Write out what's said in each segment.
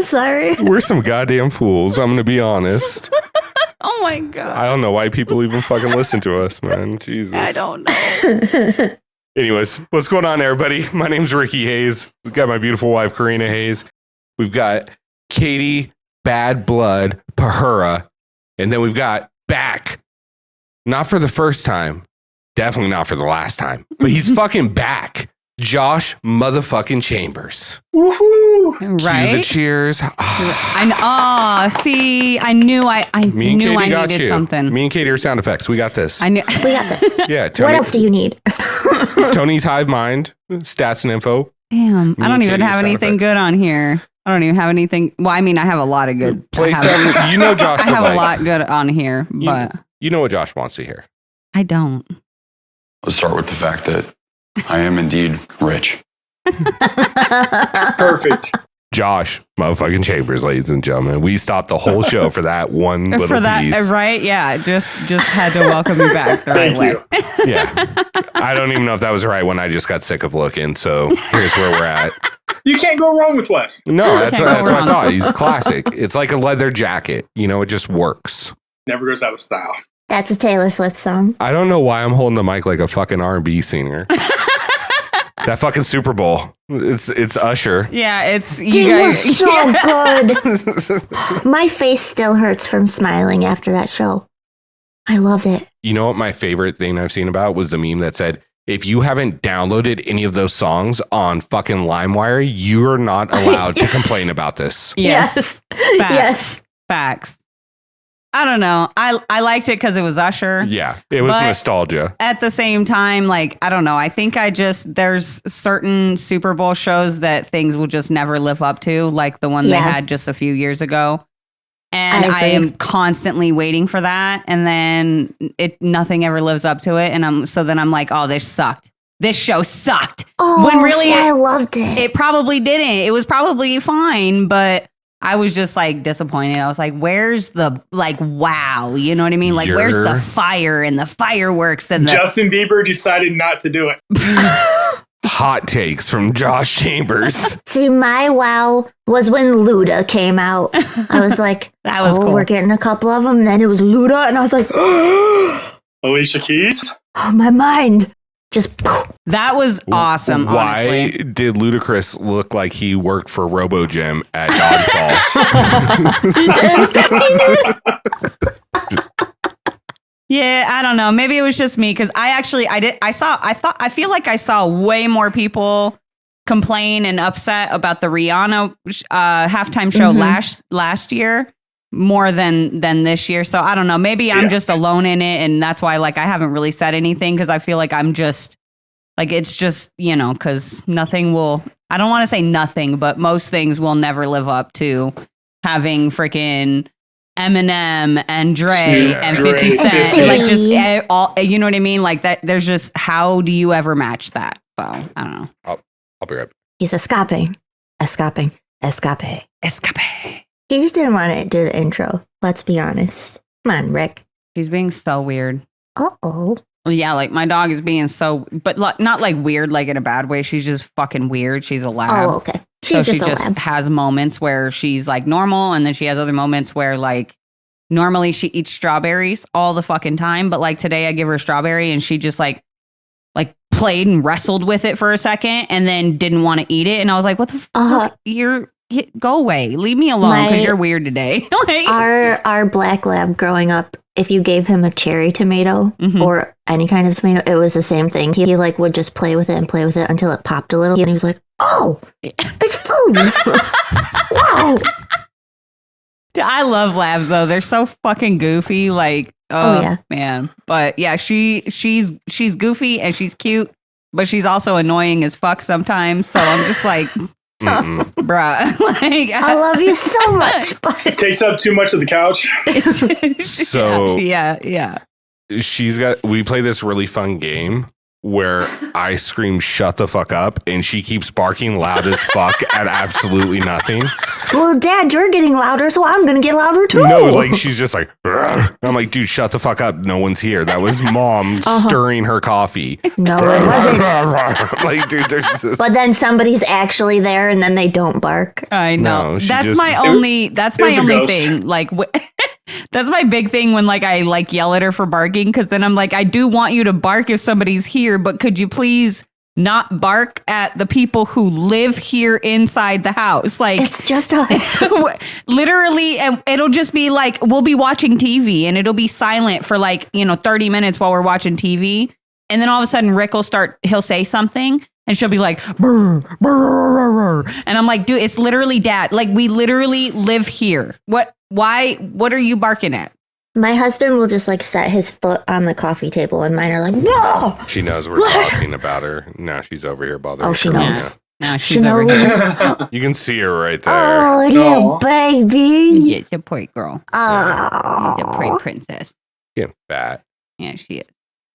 sorry. We're some goddamn fools. I'm going to be honest. Oh my God. I don't know why people even fucking listen to us, man. Jesus. I don't know. Anyways, what's going on, everybody? My name's Ricky Hayes. We've got my beautiful wife, Karina Hayes. We've got Katie Bad Blood Pahura. And then we've got back. Not for the first time. Definitely not for the last time. But he's fucking back. Josh motherfucking Chambers. Woohoo! Right? Cue the cheers. See, I knew I knew I needed something. Me and Katie are sound effects. We got this. I knew. We got this. Yeah. Tony, What else do you need? Tony's Hive Mind, stats and info. Damn, I don't Me and even Katie are have sound anything effects. good on here. I don't even have anything. Well, I mean, I have a lot of good. Play I have, some. You know Josh I would have like. a lot good on here, but You know what Josh wants to hear. I don't. Let's start with the fact that I am indeed rich. Perfect. Josh motherfucking Chambers, ladies and gentlemen. We stopped the whole show for that one little For that, piece. right? Yeah, just had to welcome you back the right Thank way. you. Yeah. I don't even know if that was the right one. I just got sick of looking. So here's where we're at. You can't go wrong with Wes. No, that's Can't what go I wrong. thought. He's classic. It's like a leather jacket. You know, it just works. Never goes out of style. That's a Taylor Swift song. I don't know why I'm holding the mic like a fucking R&B singer. That fucking Super Bowl. It's Usher. Yeah, it's you Dude, guys. was so good. My face still hurts from smiling after that show. I loved it. You know what my favorite thing I've seen about was the meme that said, if you haven't downloaded any of those songs on fucking LimeWire, you're not allowed to complain about this. Yes, Yes. facts. I don't know. I liked it because it was Usher. Yeah, it was But- nostalgia. At the same time, like, I don't know. I think there's certain Super Bowl shows that things will just never live up to, like the one they Yeah. had just a few years ago. And I I agree. am constantly waiting for that. And then nothing ever lives up to it. And then I'm like, oh, this sucked. This show sucked. Oh, When really see, it- I loved it. It probably didn't. It was probably fine, but I was just like disappointed. I was like, where's the wow? You know what I mean? Like, where's You're- the fire and the fireworks and the Justin Bieber decided not to do it. Hot takes from Josh Chambers. See, my wow was when Luda came out. I was like, That was cool. We're getting a couple of them. And then it was Luda, and I was like, oh, Alicia Keys. my mind just poof. That was awesome. Why Honestly. did Ludacris look like he worked for Robo Gym at Dodgeball? Yeah, I don't know. Maybe it was just me because I feel like I saw way more people complain and upset about the Rihanna halftime show last year more than this year. So I don't know. Maybe I'm just alone in it, and that's why like I haven't really said anything because I feel like I'm just like it's just because nothing will. I don't want to say nothing, but most things will never live up to having freaking Eminem and Dre and 50 Cent, 50. like just all, you know what I mean? Like that. There's just how do you ever match that? So I don't know. I'll be right back. He's escape. Escape. He just didn't want to do the intro. Let's be honest. Come on, Rick. She's being so weird. Uh-oh. Yeah, like my dog is being so, but not like weird, like in a bad way. She's just fucking weird. She's a lab. Oh, okay. So She's she just a lab. has moments where she's like normal, and then she has other moments where like normally she eats strawberries all the fucking time, but like today I give her a strawberry and she just like played and wrestled with it for a second and then didn't want to eat it, and I was like, "What the fuck? Go away, leave me alone because you're weird today." Like, Our black lab growing up, if you gave him a cherry tomato Mhm. or any kind of tomato, it was the same thing. He like would just play with it until it popped a little, and he was like, "Oh, it's food!" Wow. I love labs though; they're so fucking goofy. Like, Oh, yeah. man. But yeah, she's goofy and she's cute, but she's also annoying as fuck sometimes. So I'm just like, Mm-mm. bruh, like I love you so much, but Takes up too much of the couch. So- yeah. We play this really fun game where I scream, shut the fuck up, and she keeps barking loud as fuck at absolutely nothing. Well, Dad, you're getting louder, so I'm going to get louder too. No, like she's just like, "Rrr." I'm like, dude, shut the fuck up. No one's here. That was Mom stirring her coffee. No, it wasn't. Like, dude, there's just... But then somebody's actually there and then they don't bark. I know. No, she that's just- my only ghost. thing. Like that's my big thing when like I like yell at her for barking, because then I'm like, I do want you to bark if somebody's here, but could you please not bark at the people who live here inside the house? Like, It's just us. literally, and it'll just be like, we'll be watching TV and it'll be silent for like, 30 minutes while we're watching TV. And then all of a sudden Rick he'll say something and she'll be like, brr, brr, brr, brr. And I'm like, dude, it's literally Dad. Like, we literally live here. What are you barking at? My husband will just like set his foot on the coffee table and mine are like, no. She knows we're talking about her. Now she's over here bothering. Oh, she her. knows. Nah, She she's over here. knows. You can see her right there. Oh, little baby. Yeah, it's a poor girl. Oh. She's a pretty princess. Getting fat. Yeah, she is.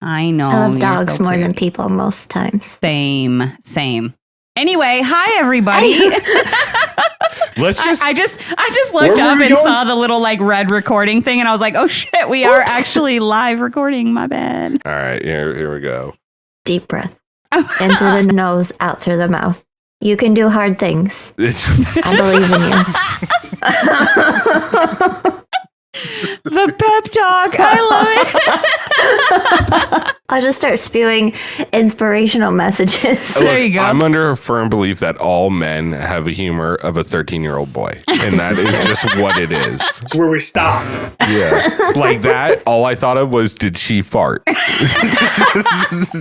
I know. I love you're dogs so more than pretty. people most times. Same. Anyway, hi everybody. Let's just. I just looked Where were up we and going? saw the little like red recording thing, and I was like, oh shit, we are actually live recording. My bad. All right, here we go. Deep breath. In through the nose, out through the mouth. You can do hard things. I believe in you. The pep talk. I love it. I'll just start spewing inspirational messages. There you go. I'm under a firm belief that all men have a humor of a 13-year-old boy, and that is just what it is. It's where we stop. Yeah, like that. All I thought of was, did she fart?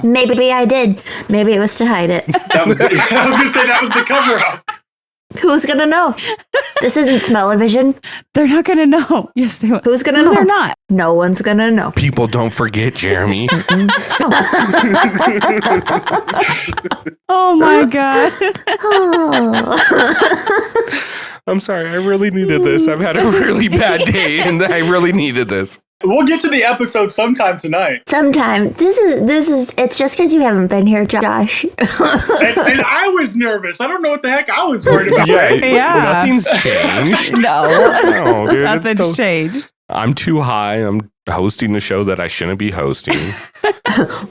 Maybe I did. Maybe it was to hide it. I was going to say that was the cover up. Who's gonna know? This isn't smell-o-vision. They're not gonna know. Yes, they will. Who's gonna No, know? they're not. No one's gonna know. People don't forget, Jeremy. Oh my god. Oh. I'm sorry. I really needed this. I've had a really bad day, and I really needed this. We'll get to the episode sometime tonight. Sometime. This is. It's just because you haven't been here, Josh. And I was nervous. I don't know what the heck I was worried about. Yeah. Nothing's changed. No, No, dude. it's nothing's still- changed. I'm too high. I'm hosting the show that I shouldn't be hosting.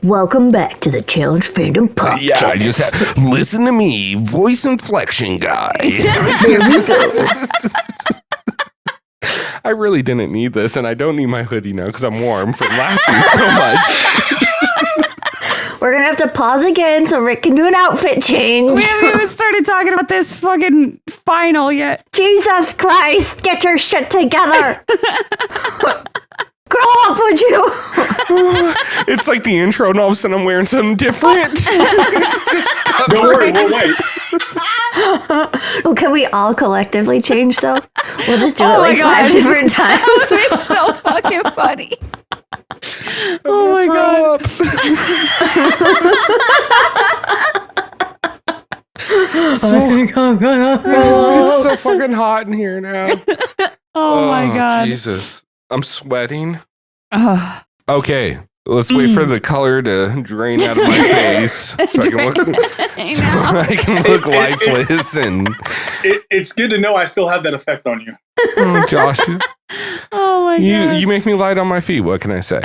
Welcome back to the Challenge Fandom Podcast. Yeah, I just have, listen to me, voice inflection guy. Here we go. I really didn't need this, and I don't need my hoodie now because I'm warm from laughing so much. We're gonna have to pause again so Rick can do an outfit change. We haven't even started talking about this fucking final yet. Jesus Christ! Get your shit together. Grow up, would you? It's like the intro, and all of a sudden I'm wearing something different. Don't worry, we'll wait. Well, can we all collectively change though? We'll just do Oh it my like God. 5 different times. That would be so fucking funny. Oh my god. It's so fucking hot in here now. Oh my god. Jesus. I'm sweating. Ugh. Okay, let's wait for the color to drain out of my face so I can look lifeless and It's good to know I still have that effect on you. oh, Josh, Oh my god. you make me light on my feet. What can I say?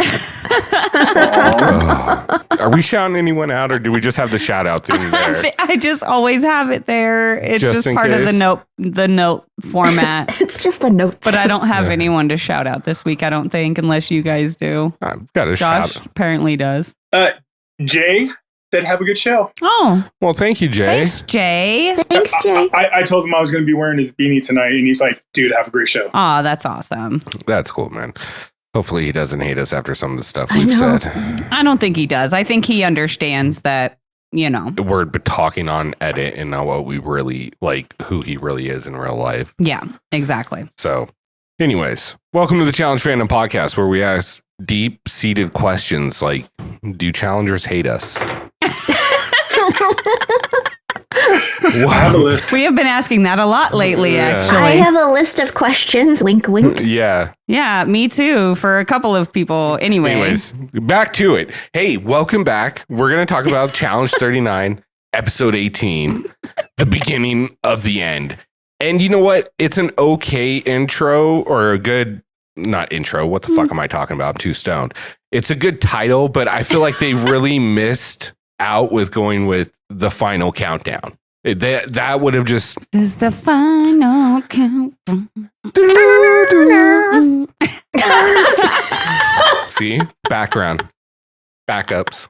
Oh. Are we shouting anyone out, or do we just have the shout out thing there? I just always have it there. It's Just just in part of case? the note format. It's just the notes. But I don't have Yeah. anyone to shout out this week, I don't think, unless you guys do. I've got a Josh shout. apparently does. Jay said, have a good show. Oh, Well, thank you, Jay. thanks, Jay. Thanks, Jay. I told him I was going to be wearing his beanie tonight, and he's like, dude, have a great show. Oh, that's awesome. That's cool, man. Hopefully, he doesn't hate us after some of the stuff I we've know. said. I don't think he does. I think he understands that, We're talking on edit and not what we really like, who he really is in real life. Yeah, exactly. So, anyways, welcome to the Challenge Fandom Podcast, where we ask deep-seated questions like, do challengers hate us? I have a list. We have been asking that a lot lately, Yeah. actually. I have a list of questions. Wink, wink. Yeah. Yeah, me too, for a couple of people. Anyways, back to it. Hey, welcome back. We're going to talk about Challenge 39, episode 18, the beginning of the end. And you know what? It's an okay intro, or a good, not intro. What the fuck am I talking about? I'm too stoned. It's a good title, but I feel like they really missed out with going with the final countdown. That would have just... This is the final countdown. See? Background. Backups.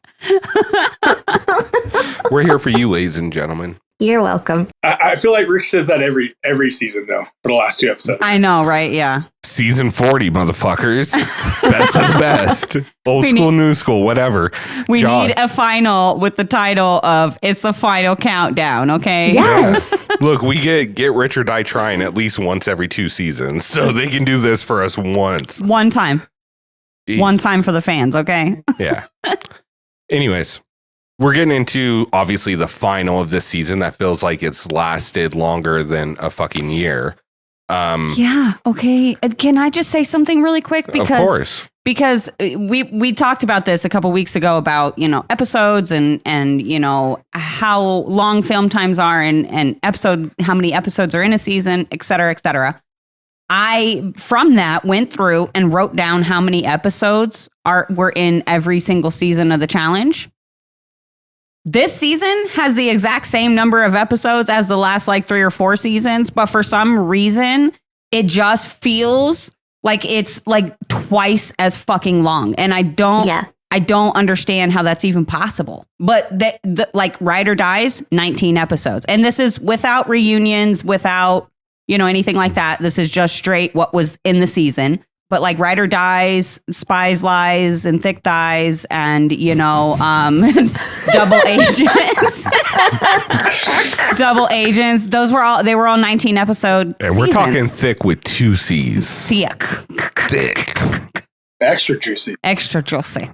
We're here for you, ladies and gentlemen. You're welcome. I feel like Rick says that every season though for the last 2 episodes. I know, right? Yeah. Season 40, motherfuckers. Best of the best. Old We school, new school, whatever. We John. need a final with the title of It's the Final Countdown, okay? Yes. Look, we get Rich or Die Trying at least once every 2 seasons, so they can do this for us once. One time. Jeez. One time for the fans, okay? Yeah. Anyways, we're getting into obviously the final of this season that feels like it's lasted longer than a fucking year. Yeah, okay. Can I just say something really quick? Of course. Because we talked about this a couple weeks ago about, episodes and how long film times are and how many episodes are in a season, et cetera, et cetera. I, from that, went through and wrote down how many episodes were in every single season of the challenge. This season has the exact same number of episodes as the last 3 or 4 seasons, but for some reason, it just feels like it's twice as fucking long. And I don't understand how that's even possible. But Ride or Dies, 19 episodes. And this is without reunions, without, anything like that. This is just straight what was in the season. But Ride or Dies, Spies, Lies, and Thick Thighs, and Double Agents, Double Agents. They were all 19 episode. And we're talking thick with 2 C's. Thick. Thick. Extra juicy. Extra juicy.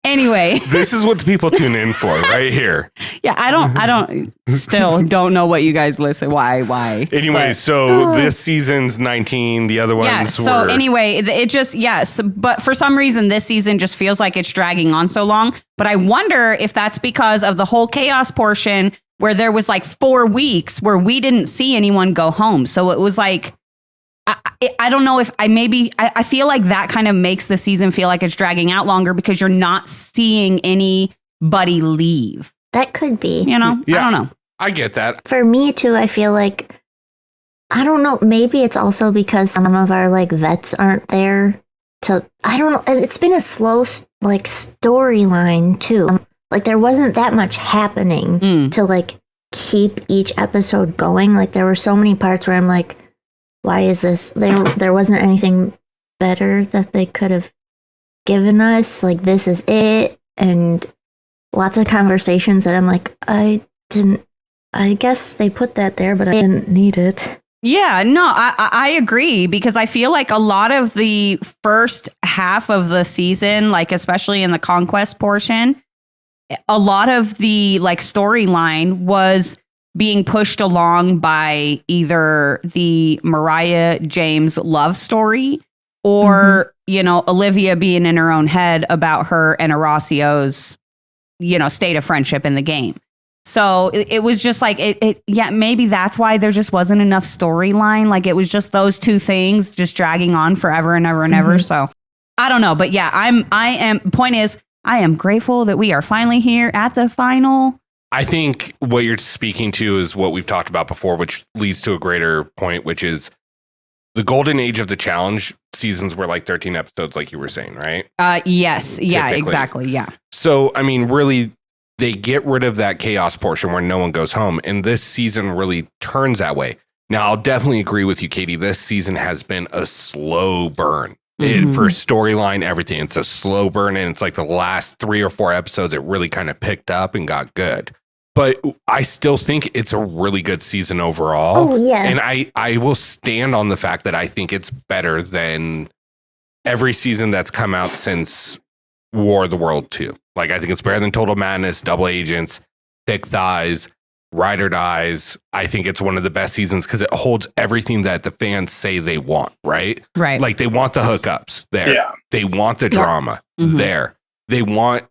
Anyway, This is what the people tune in for right here. yeah, I don't know what you guys listen. Why? Anyway, so this season's 19, the other ones Yeah. So were... anyway, it just, yes. But for some reason, this season just feels like it's dragging on so long. But I wonder if that's because of the whole chaos portion where there was 4 weeks where we didn't see anyone go home. So it was I don't know if I feel like that kind of makes the season feel like it's dragging out longer because you're not seeing anybody leave. That could be. Yeah. I don't know. I get that. For me too, I feel like, I don't know, maybe it's also because some of our vets aren't there I don't know. It's been a slow storyline too. There wasn't that much happening to keep each episode going. There were so many parts where I'm like, why is this? There wasn't anything better that they could have given us. This is it. And lots of conversations that I'm like, I guess they put that there, but I didn't need it. Yeah, no, I agree because I feel like a lot of the first half of the season, especially in the conquest portion, a lot of the storyline was being pushed along by either the Mariah James love story or, Olivia being in her own head about her and Horacio's, state of friendship in the game. So it was just maybe that's why there just wasn't enough storyline. It was just those 2 things just dragging on forever and ever and ever. So I don't know. But yeah, point is, I am grateful that we are finally here at the final. I think what you're speaking to is what we've talked about before, which leads to a greater point, which is the golden age of the challenge seasons were 13 episodes, like you were saying, right? Yes. Yeah, Typically. exactly. Yeah. So, I mean, really, they get rid of that chaos portion where no one goes home. And this season really turns that way. Now, I'll definitely agree with you, Katie. This season has been a slow burn. For storyline, everything. It's a slow burn. And it's the last 3 or 4 episodes, it really kind of picked up and got good. But I still think it's a really good season overall. Oh, yeah. And I will stand on the fact that I think it's better than every season that's come out since War of the World 2. I think it's better than Total Madness, Double Agents. thick thighs, ride or dies. I think it's one of the best seasons because it holds everything that the fans say they want, right? Right. Like they want the hookups there. Yeah. They want the drama there. They want,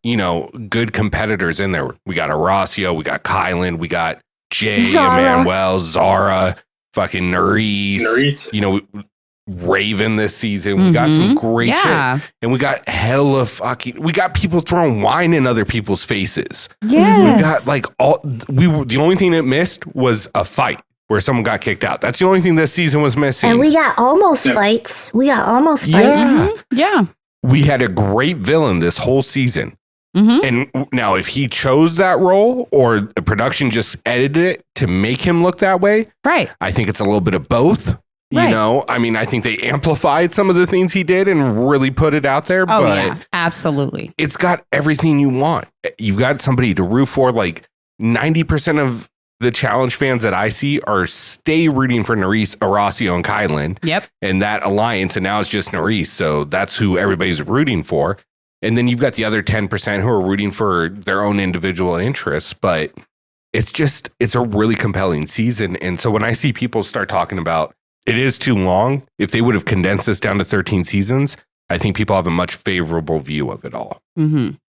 good competitors in there. We got Horacio, we got Kylan, we got Jay, Emmanuel, Zara, fucking Nerys. Raven this season. We got some great shit. And we got we got people throwing wine in other people's faces. Yeah. We got the only thing that missed was a fight where someone got kicked out. That's the only thing this season was missing. And we got almost fights. Yeah. We had a great villain this whole season. And now if he chose that role or the production just edited it to make him look that way, right? I think it's a little bit of both. I think they amplified some of the things he did and really put it out there. Oh, but yeah, absolutely. It's got everything you want. You've got somebody to root for. Like 90% of the challenge fans that I see stay rooting for Nerys, Horacio, and Kylan. Yep. And that alliance. And now it's just Nerys. So that's who everybody's rooting for. And then you've got the other 10% who are rooting for their own individual interests. But it's a really compelling season. And so when I see people start talking about it is too long, if they would have condensed this down to 13 seasons, I think people have a much favorable view of it all.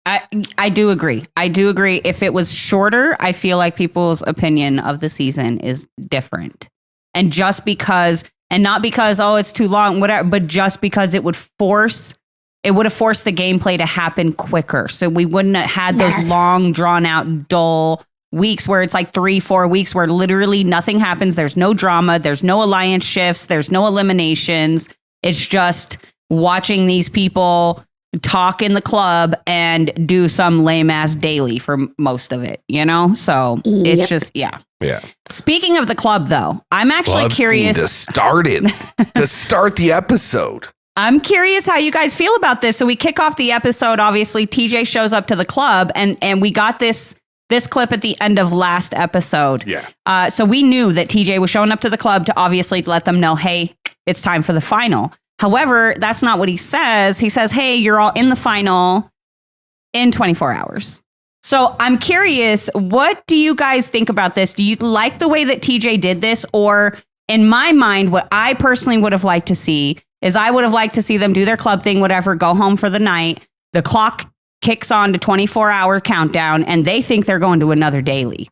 I do agree. If it was shorter, I feel like people's opinion of the season is different. And just because, and not because, it's too long, whatever, but just because it would have forced the gameplay to happen quicker. So we wouldn't have had those long, drawn out, dull weeks where it's like 3-4 weeks where literally nothing happens. There's no drama. There's no alliance shifts. There's no eliminations. It's just watching these people talk in the club and do some lame ass daily for most of it, So it's just, yeah. Speaking of the club, though, I'm actually curious to start the episode. I'm curious how you guys feel about this. So we kick off the episode. Obviously, TJ shows up to the club and we got this clip at the end of last episode. Yeah. So we knew that TJ was showing up to the club to obviously let them know, hey, it's time for the final. However, that's not what he says. He says, hey, you're all in the final in 24 hours. So I'm curious, what do you guys think about this? Do you like the way that TJ did this? Or in my mind, what I personally would have liked to see is I would have liked to see them do their club thing, whatever, go home for the night. The clock kicks on to 24-hour countdown and they think they're going to another daily.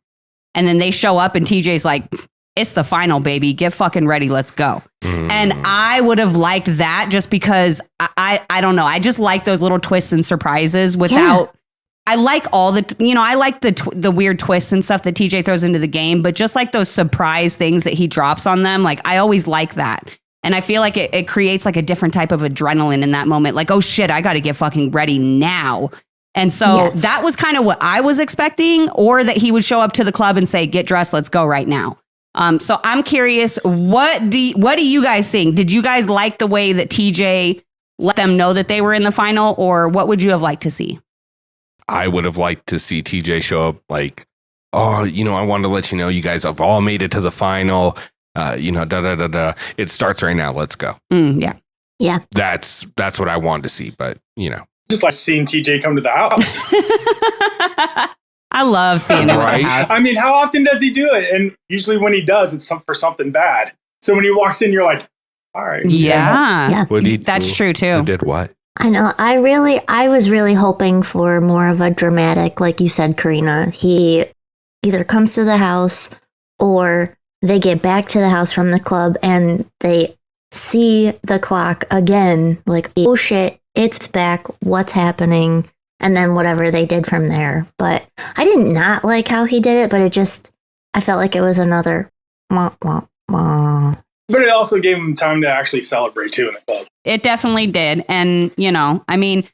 And then they show up and TJ's like, it's the final, baby. Get fucking ready. Let's go. And I would have liked that just because I don't know. I just like those little twists and surprises without. I like all I like the weird twists and stuff that TJ throws into the game, but just like those surprise things that he drops on them. Like I always like that. And I feel like it creates like a different type of adrenaline in that moment. Like, oh shit, I got to get fucking ready now. And so that was kind of what I was expecting, or that he would show up to the club and say, get dressed, let's go right now. So I'm curious, what do you guys think? Did you guys like the way that TJ let them know that they were in the final, or what would you have liked to see? I would have liked to see TJ show up like, I wanted to let you know you guys have all made it to the final. It starts right now. Let's go. Yeah. That's what I wanted to see, but just like seeing TJ come to the house. I love seeing him at the house. I mean, how often does he do it? And usually when he does, it's for something bad. So when he walks in, you're like, all right. Yeah. That's true too. Who did what? I know. I was really hoping for more of a dramatic, like you said, Karina. He either comes to the house or they get back to the house from the club and they see the clock again, like, oh shit, it's back. What's happening? And then whatever they did from there. But I did not like how he did it, but I felt like it was another wah, wah, wah. But it also gave him time to actually celebrate too in the club. It definitely did. And, I mean,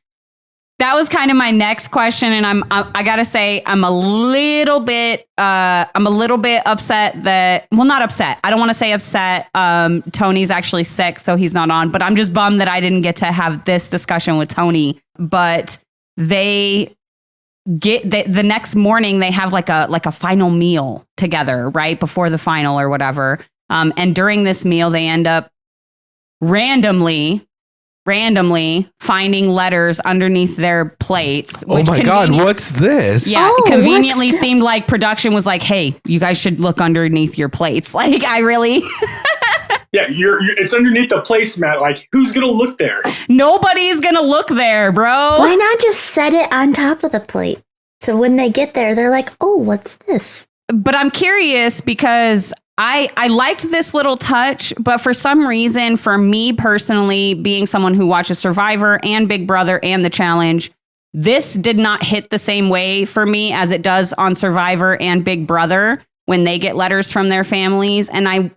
that was kind of my next question. And I gotta say, I'm a little bit upset that, well, not upset. I don't want to say upset. Tony's actually sick, so he's not on, but I'm just bummed that I didn't get to have this discussion with Tony. But they get the next morning, they have like a final meal together, right? Before the final or whatever. And during this meal, they end up randomly randomly finding letters underneath their plates. Oh my God, what's this? Yeah, Oh, conveniently what's that? seemed like production was like, hey, you guys should look underneath your plates. Like, I really... Yeah, it's underneath the placemat. Like, who's gonna look there? Nobody's gonna look there, bro. Why not just set it on top of the plate? So when they get there, they're like, oh, what's this? But I'm curious because I liked this little touch, but for some reason, for me personally, being someone who watches Survivor and Big Brother and The Challenge, this did not hit the same way for me as it does on Survivor and Big Brother when they get letters from their families. And I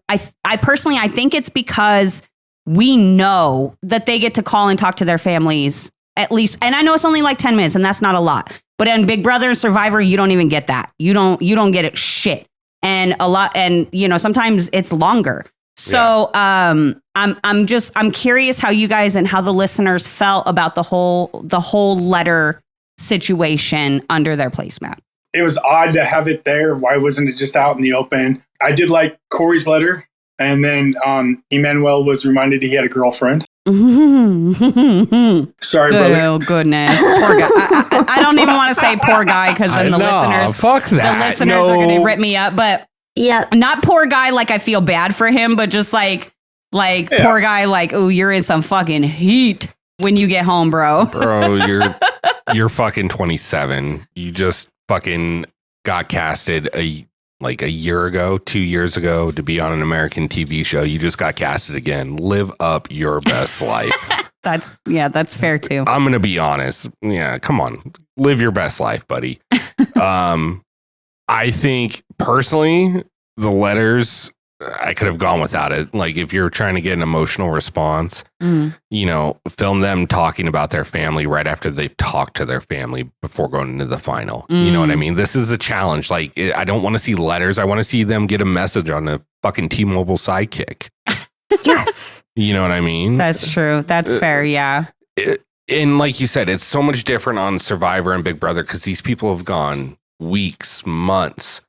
personally, I think it's because we know that they get to call and talk to their families at least. And I know it's only like 10 minutes and that's not a lot. But in Big Brother and Survivor, you don't even get that. You don't get it shit. And a lot, and sometimes it's longer. So I'm curious how you guys and how the listeners felt about the whole letter situation under their placemat. It was odd to have it there. Why wasn't it just out in the open? I did like Corey's letter. And then Emmanuel was reminded he had a girlfriend. Sorry, brother. Oh, goodness. Poor guy. I don't even want to say poor guy because then listeners... Fuck that. The listeners are going to rip me up. But Yeah. not poor guy like I feel bad for him, but just like poor guy like, oh, you're in some fucking heat when you get home, bro. Bro, you're fucking 27. You just fucking got casted a year ago, 2 years ago to be on an American TV show. You just got casted again. Live up your best life. That's fair too. I'm going to be honest. Yeah, come on. Live your best life, buddy. I think personally, the letters, I could have gone without it. Like if you're trying to get an emotional response, film them talking about their family right after they've talked to their family before going into the final. You know what I mean? This is a challenge. Like I don't want to see letters. I want to see them get a message on a fucking T-Mobile sidekick. Yes. You know what I mean? That's true. That's fair. Yeah. And like you said, it's so much different on Survivor and Big Brother because these people have gone weeks, months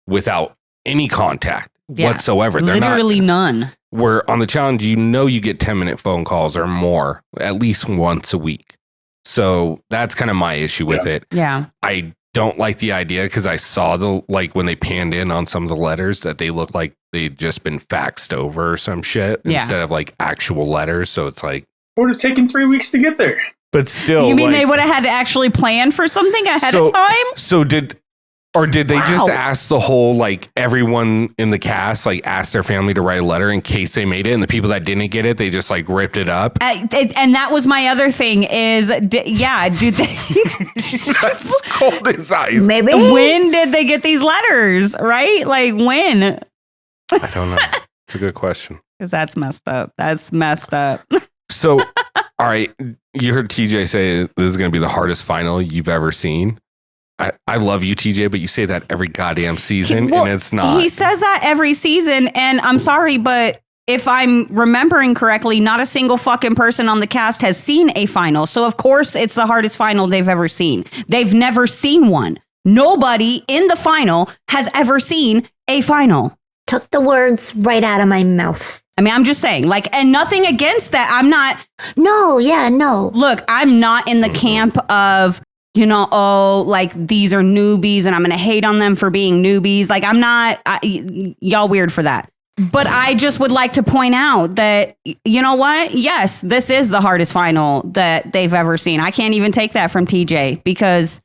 without any contact whatsoever. They're literally none. Where on the challenge, you get 10-minute phone calls or more at least once a week. So that's kind of my issue with it. Yeah. I don't like the idea because I saw when they panned in on some of the letters that they looked like they'd just been faxed over or some shit instead of like actual letters. So it's like, It would have taken 3 weeks to get there. but still, You mean like, they would have had to actually plan for something ahead of time? So did they just ask the whole, like everyone in the cast, like ask their family to write a letter in case they made it, and the people that didn't get it, they just like ripped it up? And that was my other thing is, do they? That's cold as ice. Maybe. When did they get these letters? Right? Like when? I don't know. It's a good question. Because that's messed up. That's messed up. So, all right, you heard TJ say this is going to be the hardest final you've ever seen. I love you, TJ, but you say that every goddamn season, and it's not. He says that every season, and I'm sorry, but if I'm remembering correctly, not a single fucking person on the cast has seen a final. So, of course, it's the hardest final they've ever seen. They've never seen one. Nobody in the final has ever seen a final. Took the words right out of my mouth. I mean, I'm just saying, like, and nothing against that. I'm not. No, yeah, no. Look, I'm not in the camp of, like these are newbies and I'm going to hate on them for being newbies. Like, I'm not, y'all weird for that. But I just would like to point out that, you know what? Yes, this is the hardest final that they've ever seen. I can't even take that from TJ because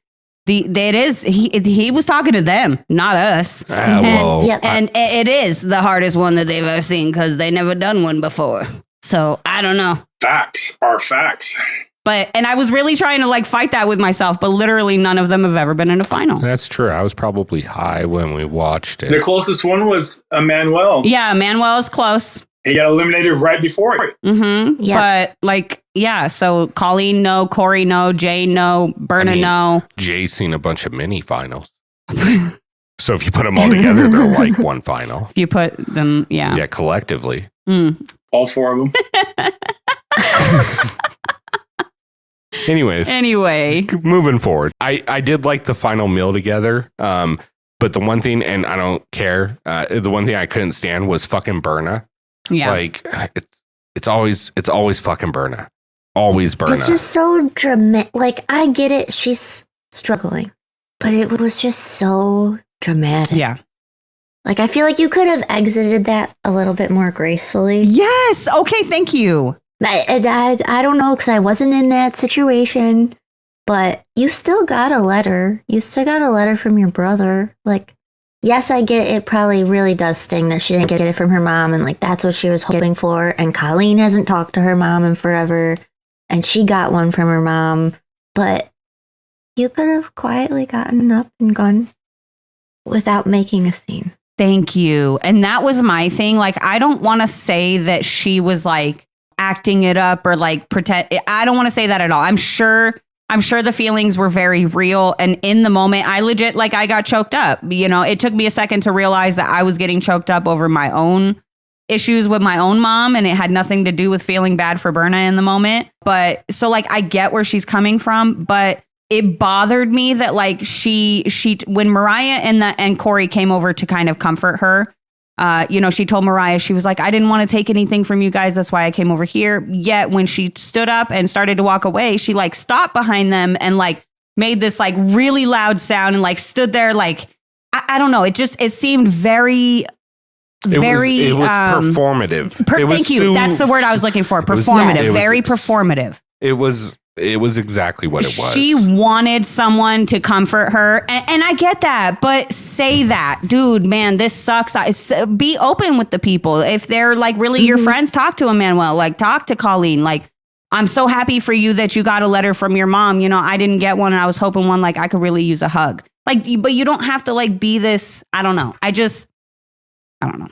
he was talking to them, not us. And it is the hardest one that they've ever seen because they never done one before. So I don't know. Facts are facts. And I was really trying to like fight that with myself, but literally none of them have ever been in a final. That's true. I was probably high when we watched it. The closest one was Emmanuel. Yeah, Manuel is close. He got eliminated right before it. Mm-hmm. Yeah. But so Colleen, no. Corey, no. Jay, no. Berna, no. Jay's seen a bunch of mini finals. So if you put them all together, they're like one final. If you put them, yeah. Yeah, collectively. All four of them. Anyway, moving forward, I did like the final meal together. But the one thing, and I don't care, the one thing I couldn't stand was fucking Berna. Yeah. Like it's always fucking Berna. Always Berna. It's just so dramatic. Like, I get it. She's struggling. But it was just so dramatic. Yeah. Like, I feel like you could have exited that a little bit more gracefully. Yes. Okay. Thank you. I don't know, because I wasn't in that situation. But you still got a letter. You still got a letter from your brother. Like, yes, I get it. Probably really does sting that she didn't get it from her mom. And, like, that's what she was hoping for. And Colleen hasn't talked to her mom in forever. And she got one from her mom. But you could have quietly gotten up and gone without making a scene. Thank you. And that was my thing. Like, I don't want to say that she was like acting it up or like pretend. I don't want to say that at all. I'm sure the feelings were very real. And in the moment, I legit, like, I got choked up. You know, it took me a second to realize that I was getting choked up over my own issues with my own mom. And it had nothing to do with feeling bad for Berna in the moment. But so, like, I get where she's coming from, but it bothered me that, like, she when Mariah and Corey came over to kind of comfort her, you know, she told Mariah, she was like, I didn't want to take anything from you guys. That's why I came over here. Yet when she stood up and started to walk away, she like stopped behind them and like made this like really loud sound and like stood there. Like, I don't know. It seemed very, it was performative. Thank you. That's the word I was looking for. Performative. Very performative. It was exactly what it was. She wanted someone to comfort her. And I get that, but say that, dude, man, this sucks. Be open with the people. If they're like really your friends, talk to Emmanuel, like talk to Colleen. Like, I'm so happy for you that you got a letter from your mom. You know, I didn't get one and I was hoping one, like I could really use a hug. Like, but you don't have to like be this. I don't know. I don't know.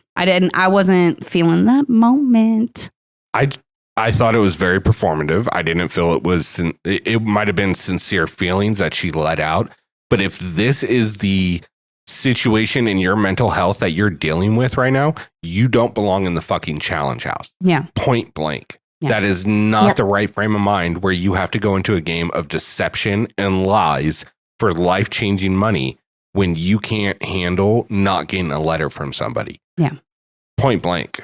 I wasn't feeling that moment. I thought it was very performative. I didn't feel it was, it might have been sincere feelings that she let out. But if this is the situation in your mental health that you're dealing with right now, you don't belong in the fucking challenge house. Yeah. Point blank. Yeah. That is not the right frame of mind where you have to go into a game of deception and lies for life-changing money when you can't handle not getting a letter from somebody. Yeah. Point blank.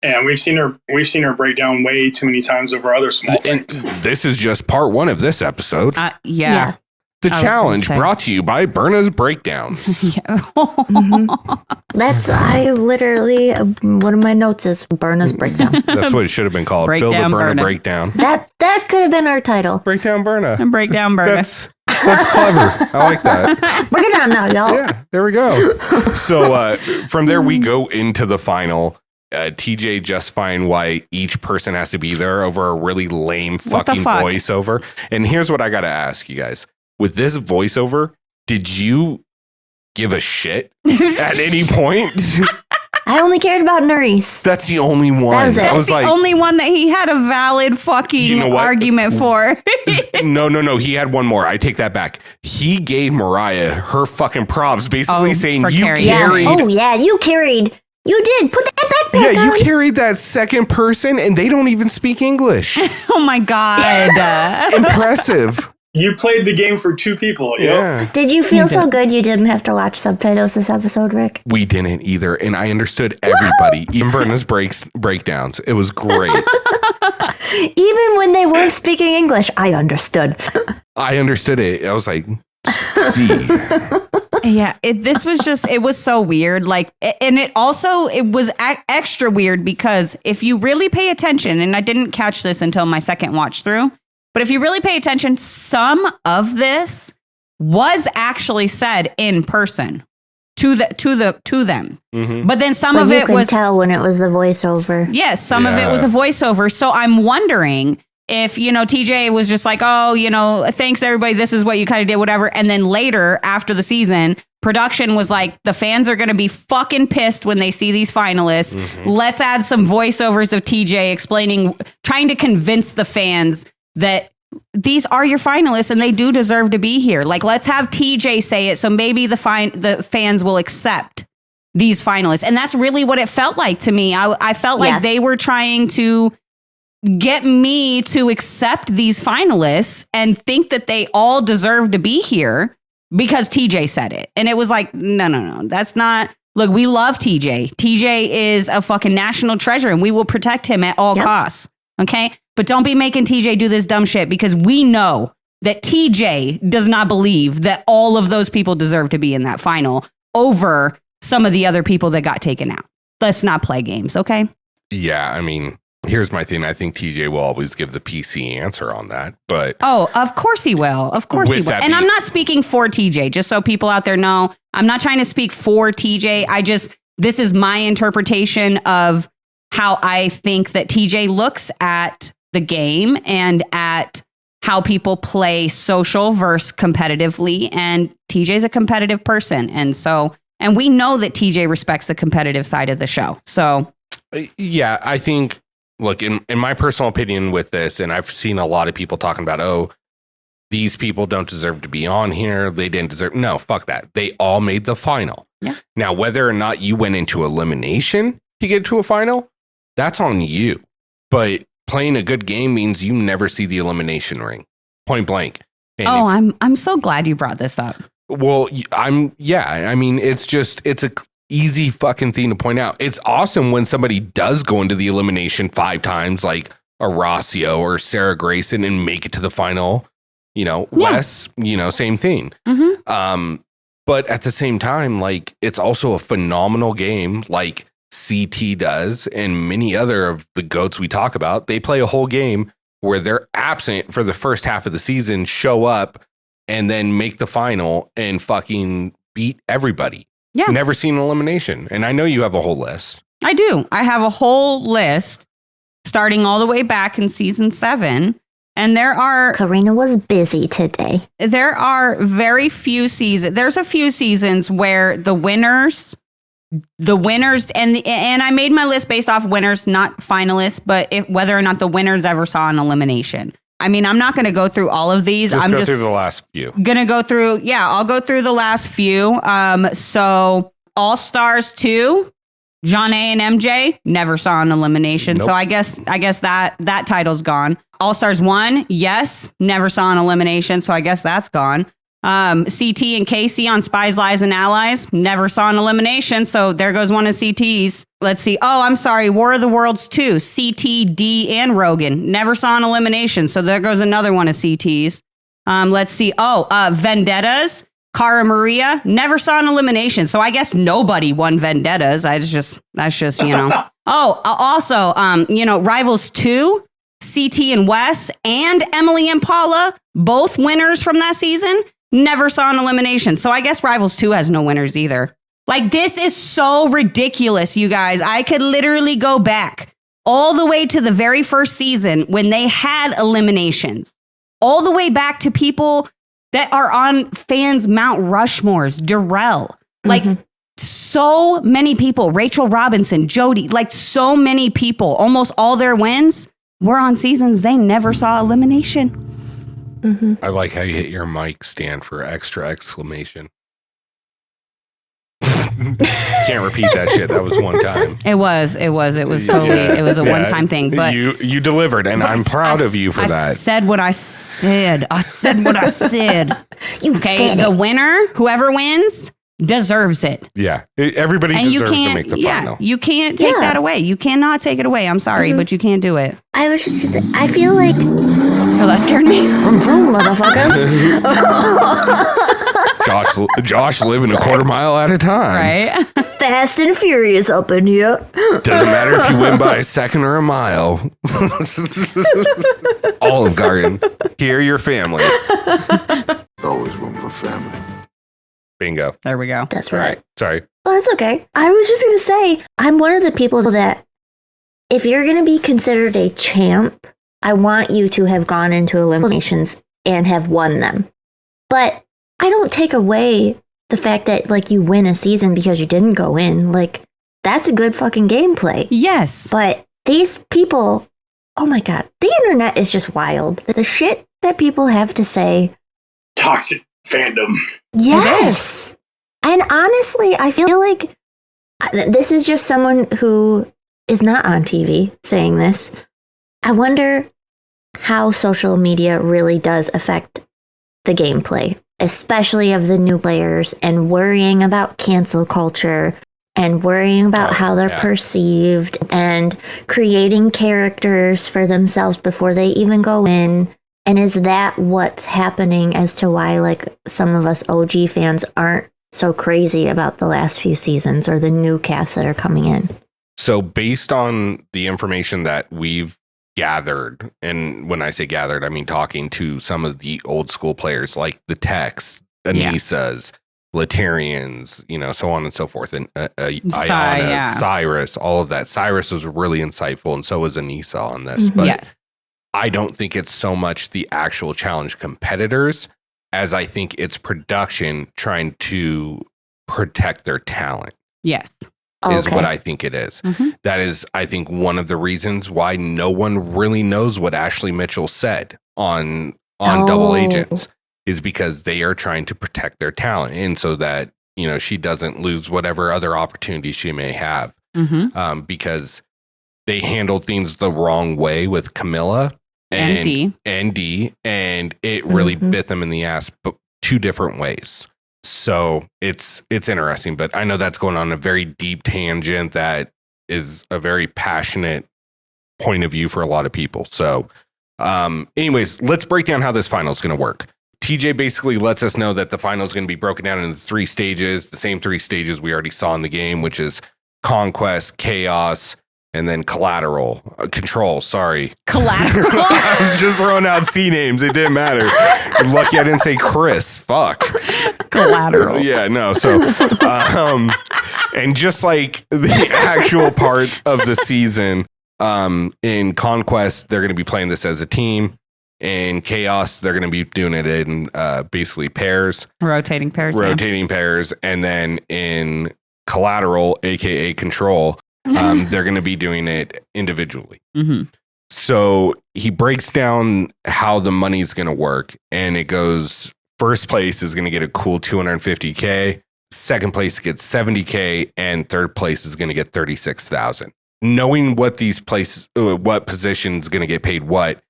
And we've seen her break down way too many times over other small things. This is just part one of this episode. Yeah. The challenge brought to you by Berna's Breakdowns. That's, I literally, one of my notes is Berna's Breakdown. That's what it should have been called. Phil the Berna Breakdown. That could have been our title. Breakdown Berna. And Breakdown Berna. That's clever. I like that. Break it down now, y'all. Yeah, there we go. So from there, we go into the final. TJ justifying why each person has to be there over a really lame fucking voiceover. And here's what I got to ask you guys. With this voiceover, did you give a shit at any point? I only cared about Nerys. That's the only one. That was it. I was That's the only one that he had a valid fucking argument for. No. He had one more. I take that back. He gave Mariah her fucking props, basically saying you carried. Yeah. Oh, yeah, you carried. You did. Put that backpack on. Yeah, you carried that second person and they don't even speak English. Oh my God. Impressive. You played the game for two people. Yeah. Did you feel so good you didn't have to watch subtitles this episode, Rick? We didn't either. And I understood everybody, even Berna's breakdowns. It was great. Even when they weren't speaking English, I understood. I understood it. I was like, see. Yeah, it was so weird. Like, and it was extra weird because if you really pay attention, and I didn't catch this until my second watch through, but if you really pay attention, some of this was actually said in person to them. Mm-hmm. But then some of it was, you can tell when it was the voiceover. Yes, some of it was a voiceover. So I'm wondering if, you know, TJ was just like, oh, you know, thanks everybody. This is what you kind of did, whatever. And then later after the season, production was like, the fans are going to be fucking pissed when they see these finalists. Mm-hmm. Let's add some voiceovers of TJ explaining, trying to convince the fans that these are your finalists and they do deserve to be here. Like, let's have TJ say it. So maybe the fans will accept these finalists. And that's really what it felt like to me. I felt like they were trying to get me to accept these finalists and think that they all deserve to be here because TJ said it. And it was like, no, that's not. Look, we love TJ. TJ is a fucking national treasure and we will protect him at all costs. Okay? But don't be making TJ do this dumb shit because we know that TJ does not believe that all of those people deserve to be in that final over some of the other people that got taken out. Let's not play games, okay? Yeah, I mean, here's my thing. I think TJ will always give the PC answer on that, but Oh, of course he will. Of course he With will. that And I'm being- not speaking for TJ, just so people out there know. I'm not trying to speak for TJ. This is my interpretation of how I think that TJ looks at the game and at how people play social versus competitively. And TJ's a competitive person. And we know that TJ respects the competitive side of the show. So yeah, I think, look, in my personal opinion with this, and I've seen a lot of people talking about, oh, these people don't deserve to be on here. They didn't deserve. No, fuck that. They all made the final. Yeah. Now, whether or not you went into elimination to get to a final, that's on you. But playing a good game means you never see the elimination ring, point blank. And I'm so glad you brought this up. well, I mean, it's a easy fucking thing to point out. It's awesome when somebody does go into the elimination 5 times, like Horacio or Sarah Grayson, and make it to the final. You know, Yeah. Wes, same thing. Mm-hmm. But at the same time, like, it's also a phenomenal game, like CT does, and many other of the GOATs we talk about. They play a whole game where they're absent for the first half of the season, show up, and then make the final and fucking beat everybody. Yeah. Never seen an elimination. And I know you have a whole list. I do. I have a whole list starting all the way back in season 7. And there are Karina was busy today. very few seasons. There's a few seasons where the winners and I made my list based off winners, not finalists, but whether or not the winners ever saw an elimination. I mean, I'm not going to go through all of these. Just I'm go just through the last few. gonna go through. Yeah, I'll go through the last few. So All Stars 2, John A and MJ never saw an elimination. Nope. So I guess that title's gone. All Stars 1, yes, never saw an elimination. So I guess that's gone. CT and Casey on Spies, Lies, and Allies never saw an elimination. So there goes one of CT's. Let's see. Oh, I'm sorry. War of the Worlds 2, CT, D, and Rogan never saw an elimination. So there goes another one of CT's. Let's see. Vendettas, Cara Maria never saw an elimination. So I guess nobody won Vendettas. That's just, also, Rivals 2, CT and Wes, and Emily and Paula, both winners from that season, never saw an elimination. So I guess Rivals 2 has no winners either. Like, this is so ridiculous, you guys. I could literally go back all the way to the very first season when they had eliminations, all the way back to people that are on fans' Mount Rushmores, Darrell, like so many people, Rachel Robinson, Jody, like so many people, almost all their wins were on seasons they never saw elimination. I like how you hit your mic stand for extra exclamation. Can't repeat that shit. That was one time. It was totally, Yeah. it was a Yeah. one-time thing, but you delivered, and I'm proud of you for I that. said what I said. I said what I said. You Okay, said the it. winner, whoever wins, deserves it. Yeah, everybody And you deserves to can't, make the final. you can't take Yeah. that away. You cannot take it away. I'm sorry, but you can't do it. I was just gonna say, I feel like So that scared me. vroom, motherfuckers. Josh living a quarter mile at a time. Right? Fast and furious up in here. Doesn't matter if you win by a second or a mile. Olive Garden, here your family. Always room for family. Bingo. There we go. That's All right. right. Sorry. Well, that's okay. I was just going to say, I'm one of the people that if you're going to be considered a champ, I want you to have gone into eliminations and have won them. But I don't take away the fact that, like, you win a season because you didn't go in. Like, that's a good fucking gameplay. Yes. But these people, oh my God, the internet is just wild. The shit that people have to say. Toxic fandom. Yes. And honestly, I feel like this is just someone who is not on TV saying this. I wonder how social media really does affect the gameplay, especially of the new players, and worrying about cancel culture and worrying about how they're yeah. perceived and creating characters for themselves before they even go in. And is that what's happening as to why like some of us OG fans aren't so crazy about the last few seasons or the new casts that are coming in? So based on the information that we've gathered, and when I say gathered, I mean talking to some of the old school players like the Techs, Anisas, Latarians, so on and so forth, and Iana, Cyrus, all of that. Cyrus was really insightful, and so was Anissa on this. But Yes. I don't think it's so much the actual challenge competitors as I think it's production trying to protect their talent. Yes. Is what I think it is. Mhm. That is, I think, one of the reasons why no one really knows what Ashley Mitchell said on Double Agents is because they are trying to protect their talent, and so that she doesn't lose whatever other opportunities she may have. Mm-hmm. Because they handled things the wrong way with Camilla and D, and it really bit them in the ass, but two different ways. So it's interesting, but I know that's going on a very deep tangent that is a very passionate point of view for a lot of people. So anyways, let's break down how this final is going to work. TJ basically lets us know that the final is going to be broken down into 3 stages, the same 3 stages we already saw in the game, which is Conquest, Chaos, and then Control. Collateral. I was just throwing out C names. It didn't matter. Lucky I didn't say Chris. Fuck. Collateral. Yeah, no. So, and just like the actual parts of the season, in Conquest, they're going to be playing this as a team. In Chaos, they're going to be doing it in basically pairs. Rotating pairs. And then in Collateral, aka Control, they're going to be doing it individually. Mm-hmm. So he breaks down how the money's going to work, and it goes: first place is going to get a cool $250K, second place gets $70K, and third place is going to get $36,000. Knowing what these places, what position's going to get paid what,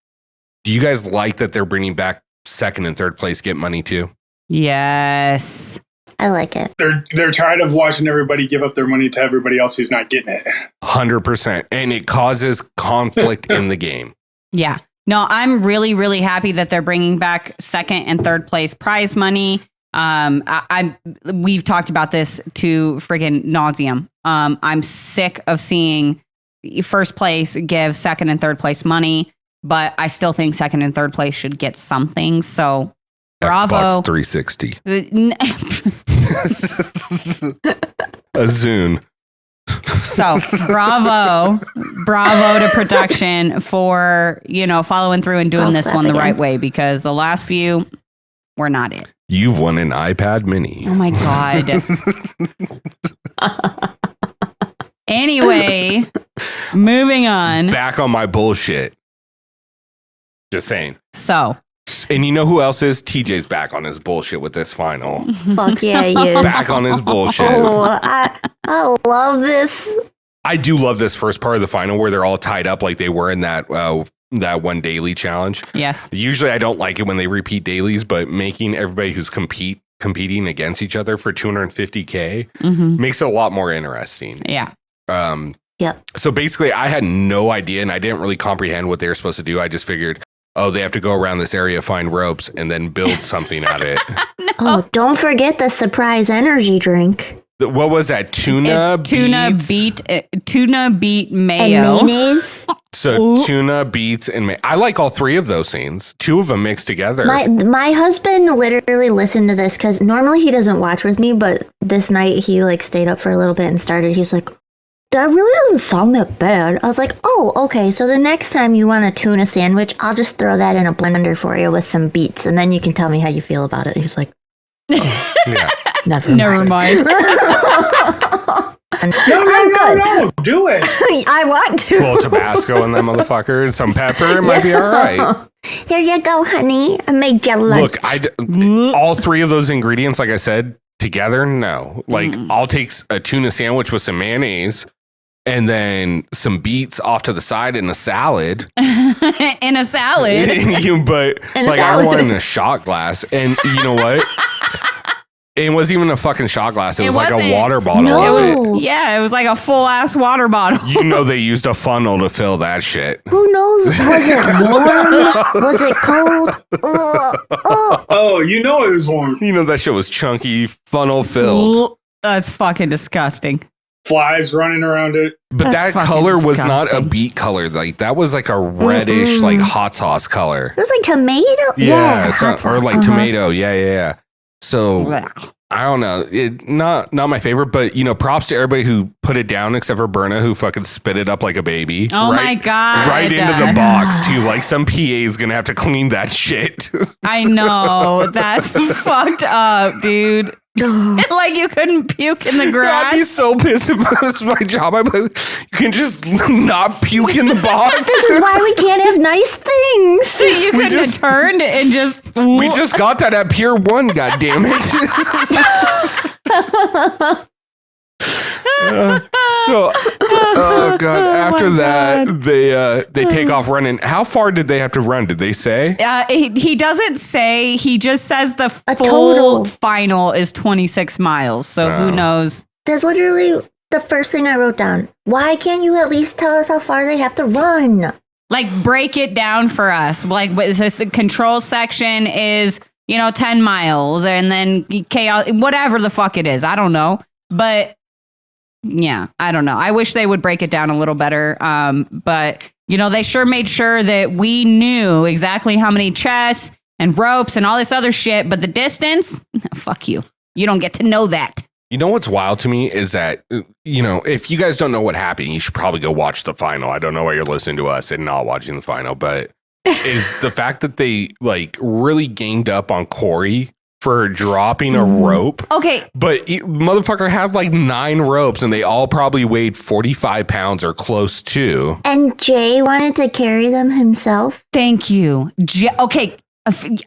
do you guys like that they're bringing back second and third place get money too? Yes. I like it. They're tired of watching everybody give up their money to everybody else who's not getting it. 100%. And it causes conflict in the game. Yeah. No, I'm really, really happy that they're bringing back second and third place prize money. We've talked about this to friggin' nauseum. I'm sick of seeing first place give second and third place money, but I still think second and third place should get something. So bravo. Xbox 360. A Zune. So bravo to production for, following through and doing this one the right way, because the last few were not it. You've won an iPad mini. Oh my God. Anyway, moving on. Back on my bullshit. Just saying. So. And you know who else is? TJ's back on his bullshit with this final. Fuck yeah, he is. Back on his bullshit. Oh, I love this. I do love this first part of the final where they're all tied up like they were in that one daily challenge. Yes. Usually I don't like it when they repeat dailies, but making everybody who's competing against each other for $250K makes it a lot more interesting. Yeah. Yep. So basically I had no idea and I didn't really comprehend what they were supposed to do. I just figured, they have to go around this area, find ropes, and then build something out of it. No. Oh, don't forget the surprise energy drink. What was that? Tuna beet mayo. And mayonnaise. So tuna, beets, and I like all 3 of those scenes. 2 of them mixed together. My husband literally listened to this because normally he doesn't watch with me, but this night he stayed up for a little bit and started. He was like, that really doesn't sound that bad. I was like, oh, okay. So the next time you want a tuna sandwich, I'll just throw that in a blender for you with some beets, and then you can tell me how you feel about it. He's like, oh, yeah. Never mind. No, do it. I want to. A little Tabasco in that mother and some pepper. It might be all right. Here you go, honey. I made you lunch. Look, all 3 of those ingredients, like I said, together, no. I'll take a tuna sandwich with some mayonnaise and then some beets off to the side in a salad. In a salad. But I want in a shot glass. And you know what? It wasn't even a fucking shot glass. It was like a wasn't. water bottle. No. Yeah, it was like a full ass water bottle. You know they used a funnel to fill that shit. Who knows? Was it warm? Was it cold? Oh, you know it was warm. You know that shit was chunky, funnel filled. That's fucking disgusting. Flies running around it. But That's that fucking color was not a disgusting. beet color. Like that was like a reddish, like hot sauce color. It was like tomato. Yeah, so- hot sauce. or like Uh-huh. tomato. Yeah. So I don't know. Not my favorite, but you know, props to everybody who put it down except for Berna, who fucking spit it up like a baby. Oh my God. Right into the box too. Like some PA is gonna have to clean that shit. I know. That's fucked up, dude. Like you couldn't puke in the I'd be grass. so pissed if it was my job. I'd be like, you can just not puke in the box. This is why we can't have nice things. You couldn't have turned and just. We just got that at Pier 1, God damn it. Oh god. After that, they take off running. How far did they have to run? Did they say? He doesn't say. He just says the A full total. final is 26 miles. So who Oh. knows? That's literally the first thing I wrote down. Why can't you at least tell us how far they have to run? Like break it down for us. Like what is this? The control section is 10 miles, and then chaos, whatever the fuck it is. I don't know, but. Yeah, I don't know. I wish they would break it down a little better. But they sure made sure that we knew exactly how many chests and ropes and all this other shit. But the distance, fuck you. You don't get to know that. You know what's wild to me is that, if you guys don't know what happened, you should probably go watch the final. I don't know why you're listening to us and not watching the final, but is the fact that they like really ganged up on Corey for dropping a rope. Okay. But motherfucker had like 9 ropes and they all probably weighed 45 pounds or close to. And Jay wanted to carry them himself. Thank you. Okay.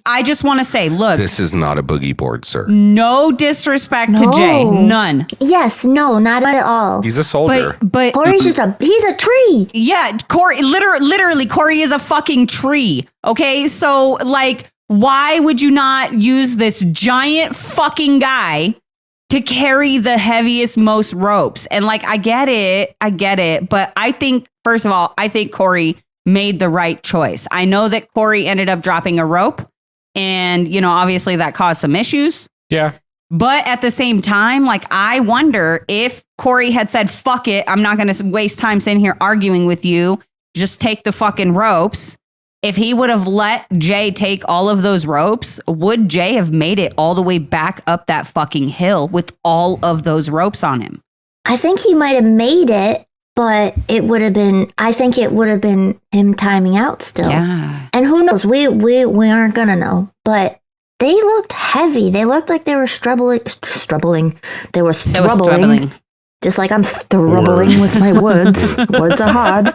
I just want to say, look, This is not a boogie board, sir. no disrespect No. to Jay. None. Yes, no, not at all. He's a soldier. But Corey's he's a tree. yeah, Corey, literally, Corey is a fucking tree. Okay. So like, why would you not use this giant fucking guy to carry the heaviest, most ropes? And like, I get it. But I think, first of all, Corey made the right choice. I know that Corey ended up dropping a rope and, obviously that caused some issues. Yeah. But at the same time, like, I wonder if Corey had said, fuck it, I'm not going to waste time sitting here arguing with you. Just take the fucking ropes. If he would have let Jay take all of those ropes, would Jay have made it all the way back up that fucking hill with all of those ropes on him? I think he might have made it, but I think it would have been him timing out still. Yeah. And who knows? We aren't gonna know. But they looked heavy. They looked like they were struggling. They were struggling. Just like I'm struggling with my words. Words are hard.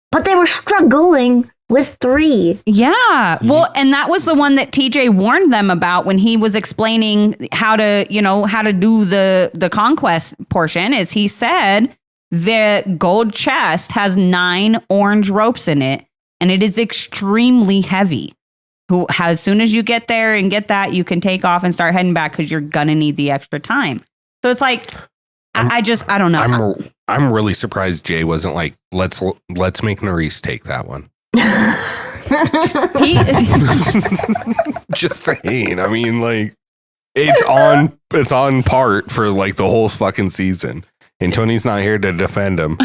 But they were struggling with 3. Yeah. Well, and that was the one that TJ warned them about when he was explaining how to do the conquest portion. Is he said the gold chest has 9 orange ropes in it, and it is extremely heavy. As soon as you get there and get that, you can take off and start heading back because you're gonna need the extra time. So it's like, I don't know. I'm really surprised Jay wasn't like, let's make Nerys take that one. Just saying. I mean, like, it's on part for like the whole fucking season, and Tony's not here to defend him.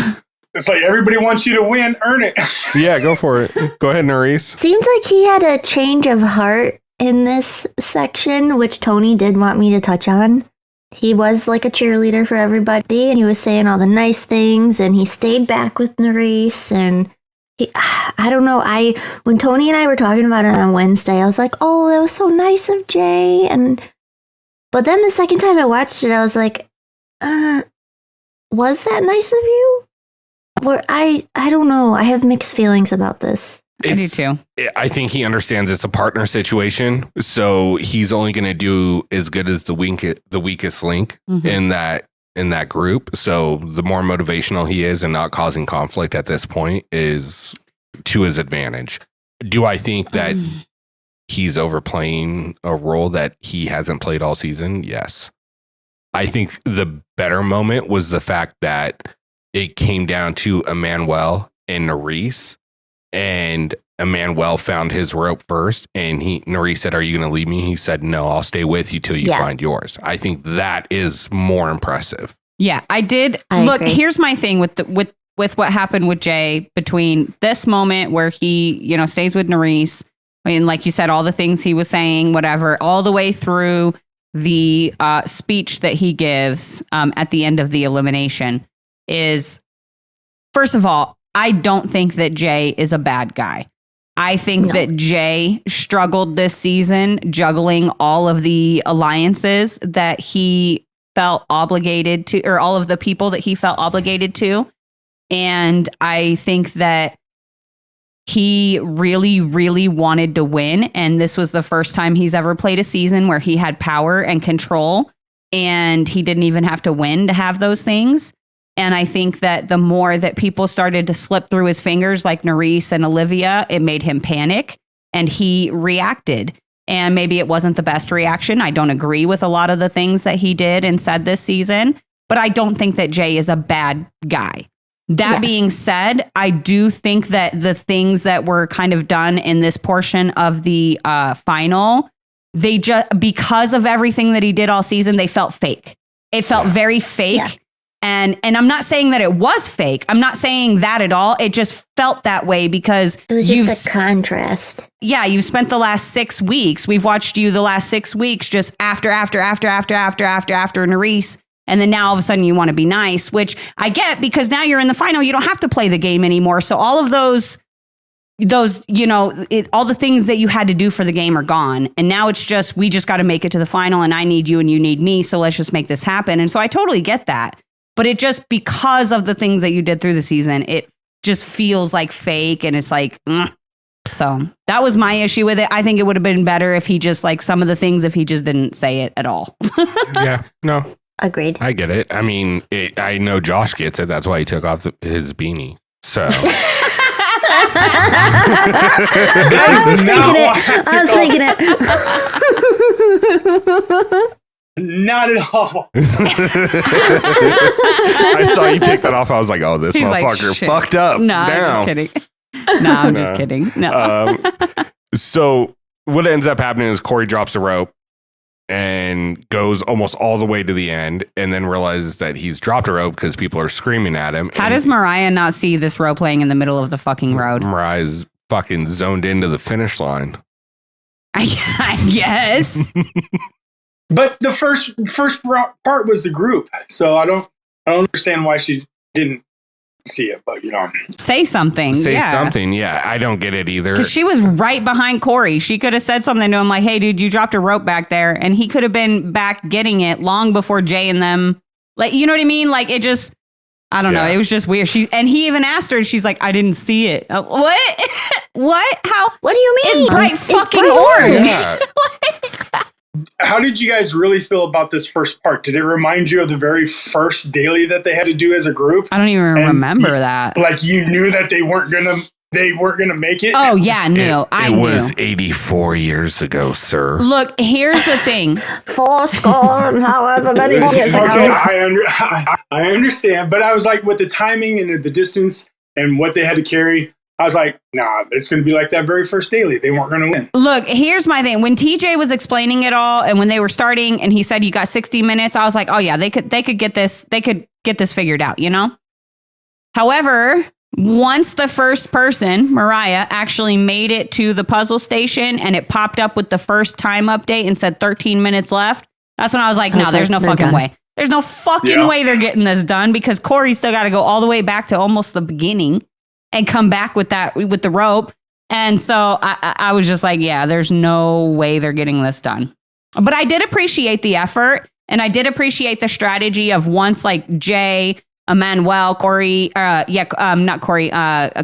It's like everybody wants you to win, earn it. Yeah, go for it. Go ahead, Nerys. Seems like he had a change of heart in this section, which Tony did want me to touch on. He was like a cheerleader for everybody, and he was saying all the nice things, and he stayed back with Nerys, and I don't know. When Tony and I were talking about it on Wednesday, I was like, "Oh, that was so nice of Jay." But then the second time I watched it, I was like, "Was that nice of you?" Or I don't know. I have mixed feelings about this. I do too. I think he understands it's a partner situation, so he's only going to do as good as the weakest link in that group. So the more motivational he is and not causing conflict at this point is to his advantage. Do I think that he's overplaying a role that he hasn't played all season? Yes. I think the better moment was the fact that it came down to Emmanuel and Nerys, and Emmanuel found his rope first, and Nerys said, "Are you going to leave me?" He said, "No, I'll stay with you till you find yours." I think that is more impressive. Yeah, I did. Look, here's my thing with what happened with Jay between this moment where he, stays with Nerys, and like you said, all the things he was saying, whatever, all the way through the speech that he gives at the end of the elimination is, first of all, I don't think that Jay is a bad guy. I think that Jay struggled this season juggling all of the alliances that he felt obligated to, or all of the people that he felt obligated to. And I think that he really, really wanted to win. And this was the first time he's ever played a season where he had power and control, and he didn't even have to win to have those things. And I think that the more that people started to slip through his fingers, like Nerys and Olivia, it made him panic, and he reacted. And maybe it wasn't the best reaction. I don't agree with a lot of the things that he did and said this season, but I don't think that Jay is a bad guy. That being said, I do think that the things that were kind of done in this portion of the final, they just, because of everything that he did all season, they felt fake. It felt very fake. Yeah. And I'm not saying that it was fake. I'm not saying that at all. It just felt that way because it was just a contrast. Yeah, you've spent the last 6 weeks. We've watched you the last 6 weeks just after Nerys. And then now all of a sudden you want to be nice, which I get because now you're in the final. You don't have to play the game anymore. So all of those, all the things that you had to do for the game are gone. And now it's just, we just got to make it to the final, and I need you and you need me. So let's just make this happen. And so I totally get that. But it just, because of the things that you did through the season, it just feels like fake, and it's like, So that was my issue with it. I think it would have been better if he just, like, some of the things, if he just didn't say it at all. Yeah, no. Agreed. I get it. I mean, I know Josh gets it. That's why he took off his beanie. So. I was thinking it. Not at all. I saw you take that off. I was like, oh, this motherfucker fucked up. No, I'm just kidding. No, I'm just kidding. No. So what ends up happening is Corey drops the rope and goes almost all the way to the end, and then realizes that he's dropped a rope because people are screaming at him. How does Mariah not see this rope laying in the middle of the fucking road? Mariah's fucking zoned into the finish line. I guess. But the first part was the group, so I don't understand why she didn't see it. But say something. Say something. Yeah, I don't get it either. Because she was right behind Corey. She could have said something to him like, "Hey, dude, you dropped a rope back there," and he could have been back getting it long before Jay and them. Like, you know what I mean? Like, it just, I don't know. It was just weird. He even asked her, and she's like, "I didn't see it." What? What? How? What do you mean? It's bright fucking orange. Yeah. How did you guys really feel about this first part? Did it remind you of the very first daily that they had to do as a group? I don't even remember that. Like, you knew that they weren't gonna make it? Oh yeah, no. I knew. It was 84 years ago, sir. Look, here's the thing. 80, however many years ago. Okay, I understand, but I was like, with the timing and the distance and what they had to carry, I was like, nah, it's going to be like that very first daily. They weren't going to win. Look, here's my thing. When TJ was explaining it all, and when they were starting, and he said you got 60 minutes, I was like, oh yeah, they could get this figured out, However, once the first person, Mariah, actually made it to the puzzle station, and it popped up with the first time update and said 13 minutes left, that's when I was like, no, there's no fucking way. There's no fucking way they're getting this done, because Corey's still got to go all the way back to almost the beginning and come back with the rope. And so I was just like, yeah, there's no way they're getting this done. But I did appreciate the effort, and I did appreciate the strategy of once, like, Jay, Emmanuel, Corey, not Corey,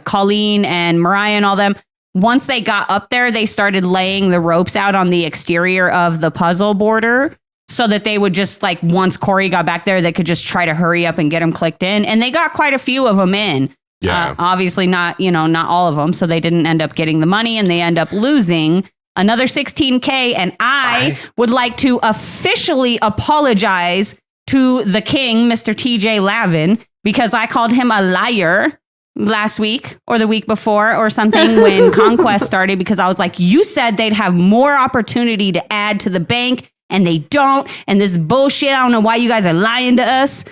Colleen and Mariah and all them, once they got up there, they started laying the ropes out on the exterior of the puzzle border so that they would just, like, once Corey got back there, they could just try to hurry up and get them clicked in. And they got quite a few of them in. Yeah. Obviously not all of them. So they didn't end up getting the money, and they end up losing. another 16K. And I would like to officially apologize to the king, Mr. TJ Lavin, because I called him a liar last week or the week before or something when Conquest started, because I was like, you said they'd have more opportunity to add to the bank and they don't. And this bullshit, I don't know why you guys are lying to us.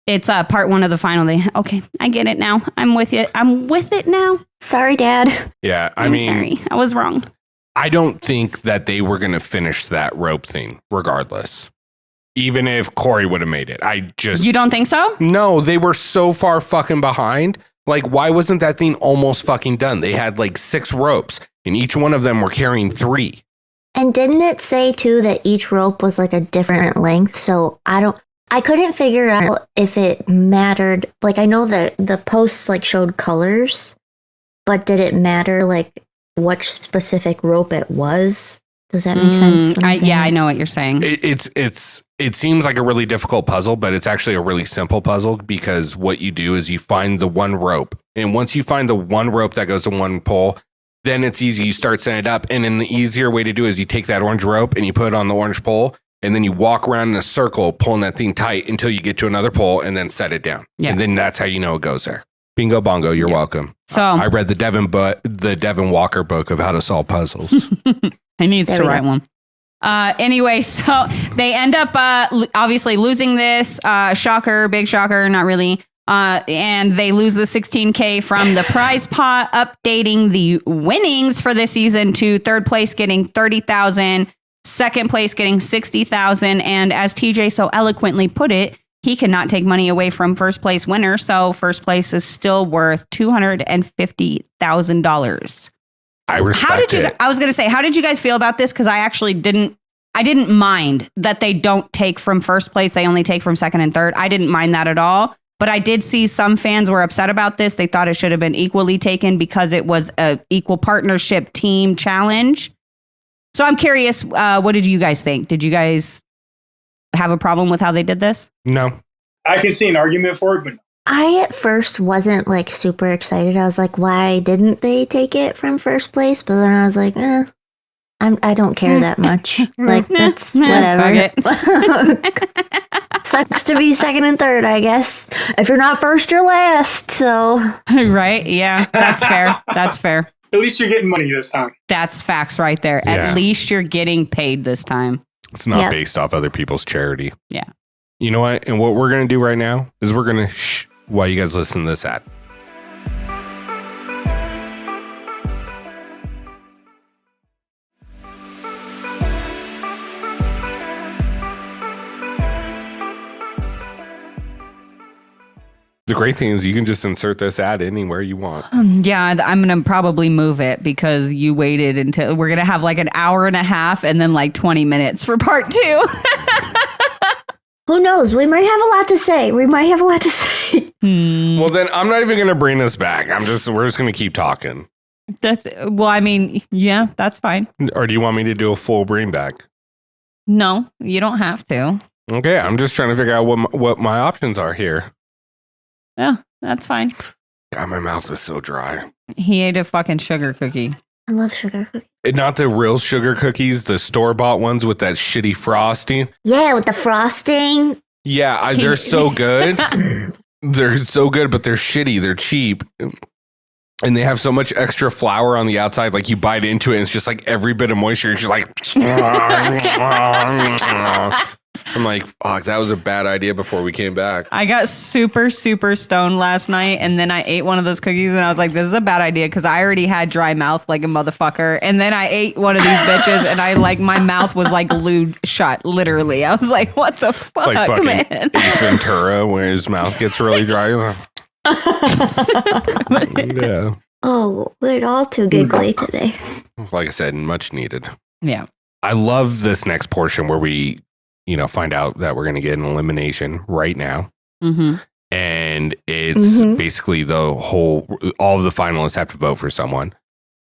It's part one of the final. Okay, I get it now. I'm with you. I'm with it now. Sorry, Dad. Yeah, I'm sorry. I was wrong. I don't think that they were going to finish that rope thing regardless. Even if Corey would have made it. You don't think so? No, they were so far fucking behind. Like, why wasn't that thing almost fucking done? They had like 6 ropes and each one of them were carrying 3. And didn't it say too that each rope was like a different length? So I couldn't figure out if it mattered. Like, I know that the posts like showed colors, but did it matter like which specific rope it was? Does that make sense? I know what you're saying. It seems like a really difficult puzzle, but it's actually a really simple puzzle, because what you do is you find the one rope. And once you find the one rope that goes to one pole, then it's easy. You start setting it up. And then the easier way to do it is you take that orange rope and you put it on the orange pole. And then you walk around in a circle, pulling that thing tight until you get to another pole and then set it down. Yeah. And then that's how you know it goes there. Bingo bongo, you're welcome. So I read the Devin Walker book of how to solve puzzles. He needs to write one. Anyway, so they end up obviously losing this. Shocker, big shocker, not really. And they lose the 16K from the prize pot, updating the winnings for this season to third place getting 30,000. Second place getting 60,000. And as TJ so eloquently put it, he cannot take money away from first place winner. So first place is still worth $250,000. I respect it. I was going to say, how did you guys feel about this? Because I actually didn't mind that they don't take from first place. They only take from second and third. I didn't mind that at all. But I did see some fans were upset about this. They thought it should have been equally taken because it was a equal partnership team challenge. So I'm curious, what did you guys think? Did you guys have a problem with how they did this? No. I can see an argument for it, but I at first wasn't like super excited. I was like, why didn't they take it from first place? But then I was like, I don't care that much. Like, that's whatever. Sucks to be second and third, I guess. If you're not first, you're last. So right? Yeah, that's fair. That's fair. At least you're getting money this time. That's facts right there. Yeah. At least you're getting paid this time. It's not based off other people's charity. Yeah. You know what? And what we're going to do right now is we're going to shh while you guys listen to this ad. The great thing is you can just insert this ad anywhere you want. Yeah, I'm going to probably move it because you waited until we're going to have like an hour and a half and then like 20 minutes for part 2. Who knows? We might have a lot to say. Well, then I'm not even going to bring this back. We're just going to keep talking. Well, I mean, yeah, that's fine. Or do you want me to do a full bring back? No, you don't have to. Okay, I'm just trying to figure out what my options are here. Yeah, that's fine. God, my mouth is so dry. He ate a fucking sugar cookie. I love sugar cookies. Not the real sugar cookies, the store-bought ones with that shitty frosting. Yeah, with the frosting. Yeah, they're so good. They're so good, but they're shitty. They're cheap. And they have so much extra flour on the outside. Like, you bite into it, and it's just like every bit of moisture. It's just like... I'm like, fuck, that was a bad idea before we came back. I got super, super stoned last night, and then I ate one of those cookies, and I was like, this is a bad idea, because I already had dry mouth like a motherfucker. And then I ate one of these bitches, and my mouth was like glued shut, literally. I was like, what the fuck, it's like fucking man? Ace Ventura, where his mouth gets really dry. Yeah. Oh, we're all too giggly today. Like I said, much needed. Yeah. I love this next portion where we, find out that we're going to get an elimination right now. Mm-hmm. And it's basically all of the finalists have to vote for someone.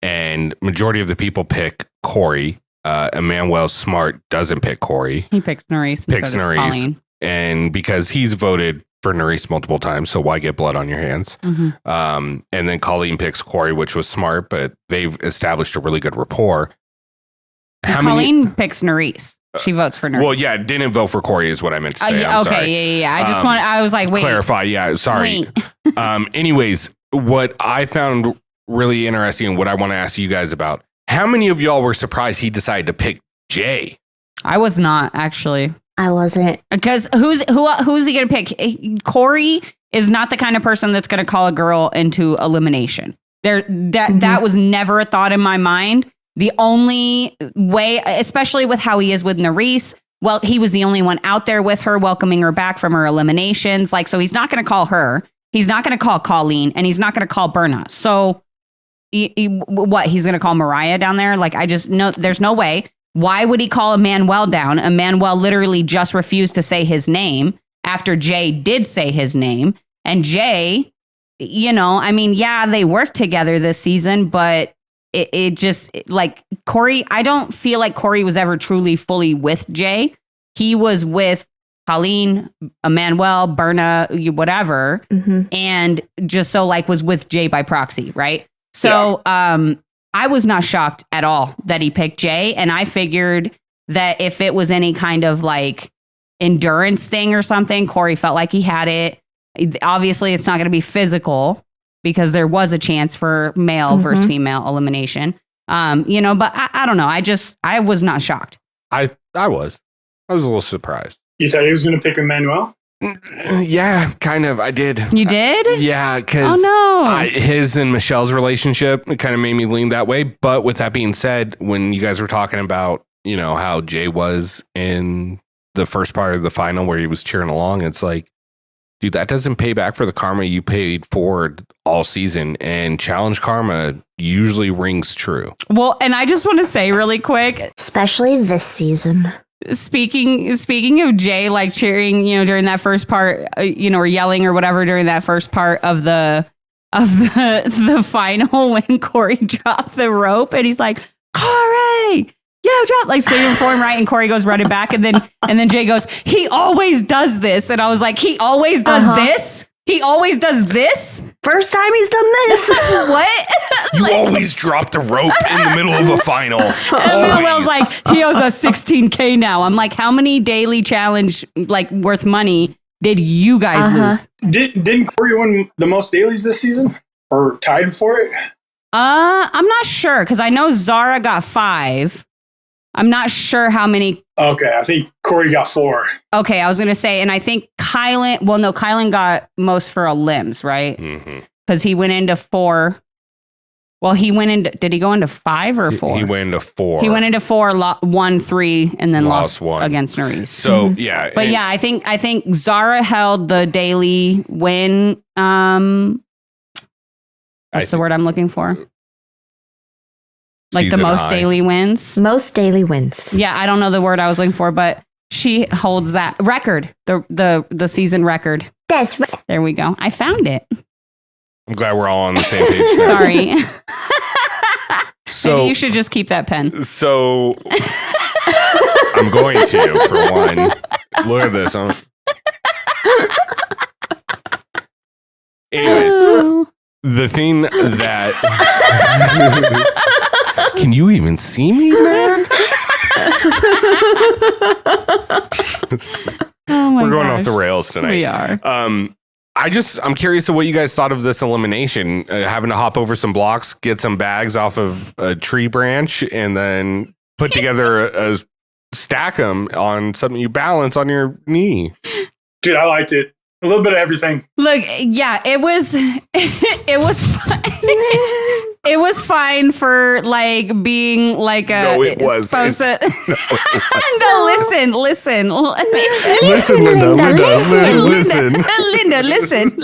And majority of the people pick Corey. Emmanuel Smart doesn't pick Corey. He picks Nerys. Picks Nerys. And because he's voted for Nerys multiple times, so why get blood on your hands? Mm-hmm. And then Colleen picks Corey, which was smart, but they've established a really good rapport. How Colleen picks Nerys. She votes for Nerys. Well, yeah, didn't vote for Corey is what I meant to say. I'm okay, sorry. yeah. I was like, wait. Clarify. Yeah, sorry. Anyways, what I found really interesting, what I want to ask you guys about, how many of y'all were surprised he decided to pick Jay? I was not, actually. I wasn't. Because who's he going to pick? Corey is not the kind of person that's going to call a girl into elimination. That was never a thought in my mind. The only way, especially with how he is with Nerys, well, he was the only one out there with her, welcoming her back from her eliminations. Like, so he's not going to call her. He's not going to call Colleen, and he's not going to call Berna. So he's going to call Mariah down there? Like, I just know there's no way. Why would he call Emmanuel down? Emmanuel literally just refused to say his name after Jay did say his name. And Jay, they worked together this season, but it just, like, Corey, I don't feel like Corey was ever truly fully with Jay. He was with Colleen, Emmanuel, Berna, whatever, and just so, like, was with Jay by proxy, right? So I was not shocked at all that he picked Jay, and I figured that if it was any kind of, like, endurance thing or something, Corey felt like he had it. Obviously, it's not going to be physical, because there was a chance for male versus female elimination. But I don't know. I was not shocked. I was a little surprised. You thought he was going to pick Emmanuel? Yeah, kind of. I did. You did? Yeah, because his and Michelle's relationship kind of made me lean that way. But with that being said, when you guys were talking about, how Jay was in the first part of the final where he was cheering along, it's like, dude, that doesn't pay back for the karma you paid forward all season, and challenge karma usually rings true. Well, and I just want to say really quick, especially this season. Speaking of Jay, like, cheering, during that first part, or yelling or whatever during that first part of the final when Corey dropped the rope and he's like, Corey, drop, like, screaming for him, right? And Corey goes running back, and then Jay goes, he always does this. And I was like, he always does this? He always does this? First time he's done this. What? You always drop the rope in the middle of a final. And I was like, he owes us $16K now. I'm like, how many daily challenge, like, worth money did you guys lose? Didn't Corey win the most dailies this season? Or tied for it? I'm not sure, because I know Zara got 5. I'm not sure how many. Okay, I think Corey got 4. Okay, I was going to say, and I think Kylan got most for a limbs, right? Because he went into 4. Well, did he go into 5 or 4? He went into 4. He went into 4, won 3, and then lost 1 against Nerys. So, yeah. But I think Zara held the daily win. What's the word I'm looking for? Like the most daily wins. Most daily wins. Yeah, I don't know the word I was looking for, but she holds that record, the season record. That's right. There we go. I found it. I'm glad we're all on the same page. Sorry. So maybe you should just keep that pen. So I'm going to, for one. Look at this. Anyways, the thing that can you even see me, man? We're going off the rails tonight. We are. I'm curious of what you guys thought of this elimination, having to hop over some blocks, get some bags off of a tree branch, and then put together stack them on something you balance on your knee. Dude, I liked it. A little bit of everything. Look, yeah, it was fine. It was fine for, like, being like a. No, it was. No, listen. Listen, Linda. Listen.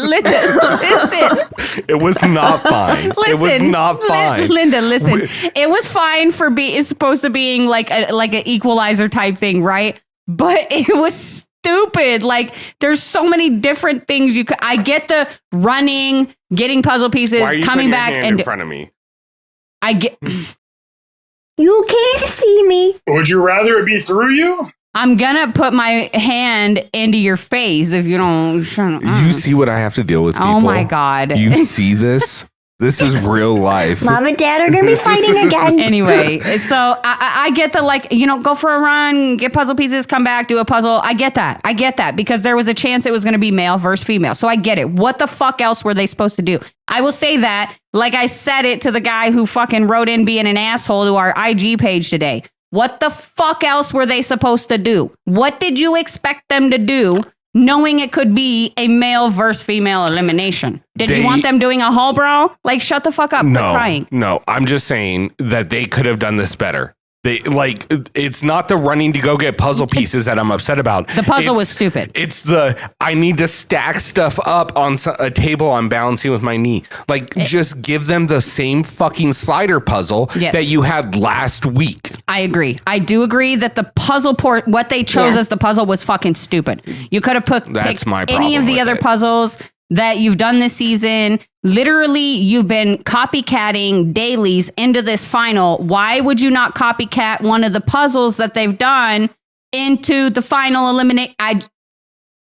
It was not fine. It was not fine. Linda, listen. It was fine for it's supposed to being like an equalizer type thing, right? But it was stupid. Like, there's so many different things you could. I get the running, getting puzzle pieces, Why are you coming putting back your hand and in front of me. I get. You can't see me. Would you rather it be through you? I'm gonna put my hand into your face if you don't. You see what I have to deal with, people. Oh my God. You see this? This is real life. Mom and Dad are going to be fighting again. Anyway, so I get the, like, you know, go for a run, get puzzle pieces, come back, do a puzzle. I get that because there was a chance it was going to be male versus female. So I get it. What the fuck else were they supposed to do? I will say that, like I said it to the guy who fucking wrote in being an asshole to our IG page today. What the fuck else were they supposed to do? What did you expect them to do, knowing it could be a male versus female elimination? Did you want them doing a hall brawl? Like, shut the fuck up. Quit crying. No, I'm just saying that they could have done this better. They like, it's not the running to go get puzzle pieces that I'm upset about. The puzzle was stupid. It's the, I need to stack stuff up on a table I'm balancing with my knee. Like, just give them the same fucking slider puzzle that you had last week. I agree. I do agree that the puzzle what they chose as the puzzle was fucking stupid. You could have picked any of the other puzzles that you've done this season. Literally, you've been copycatting dailies into this final. Why would you not copycat one of the puzzles that they've done into the final eliminate?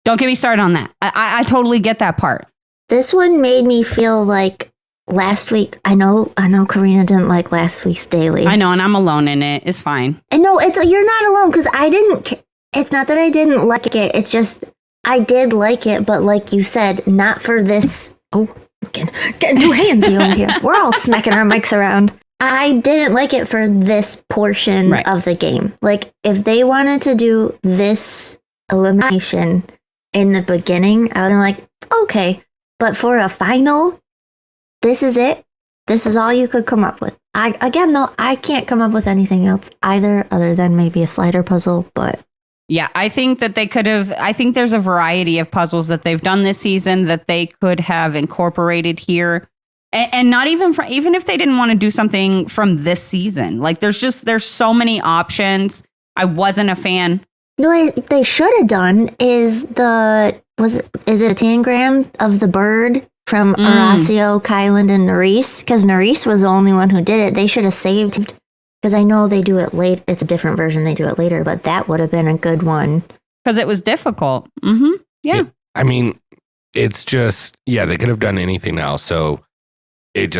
Don't get me started on that. I totally get that part. This one made me feel like last week. I know Karina didn't like last week's daily. I know, and I'm alone in it. It's fine. And no, you're not alone, because I didn't. It's not that I didn't like it. It's just I did like it, but like you said, not for this. Oh, getting too handsy over here. We're all smacking our mics around. I didn't like it for this portion of the game. Like, if they wanted to do this elimination in the beginning, I would have been like, okay. But for a final, this is it. This is all you could come up with. I can't come up with anything else either, other than maybe a slider puzzle, but... Yeah, I think that they could have. I think there's a variety of puzzles that they've done this season that they could have incorporated here, and not even even if they didn't want to do something from this season. Like, there's so many options. I wasn't a fan. What they should have done is is it a tangram of the bird from Horacio, Kyland, and Nerys? Because Nerys was the only one who did it. They should have saved. Because I know they do it late. It's a different version. They do it later, but that would have been a good one. Because it was difficult. Mm-hmm. Yeah. I mean, it's just, they could have done anything else. So it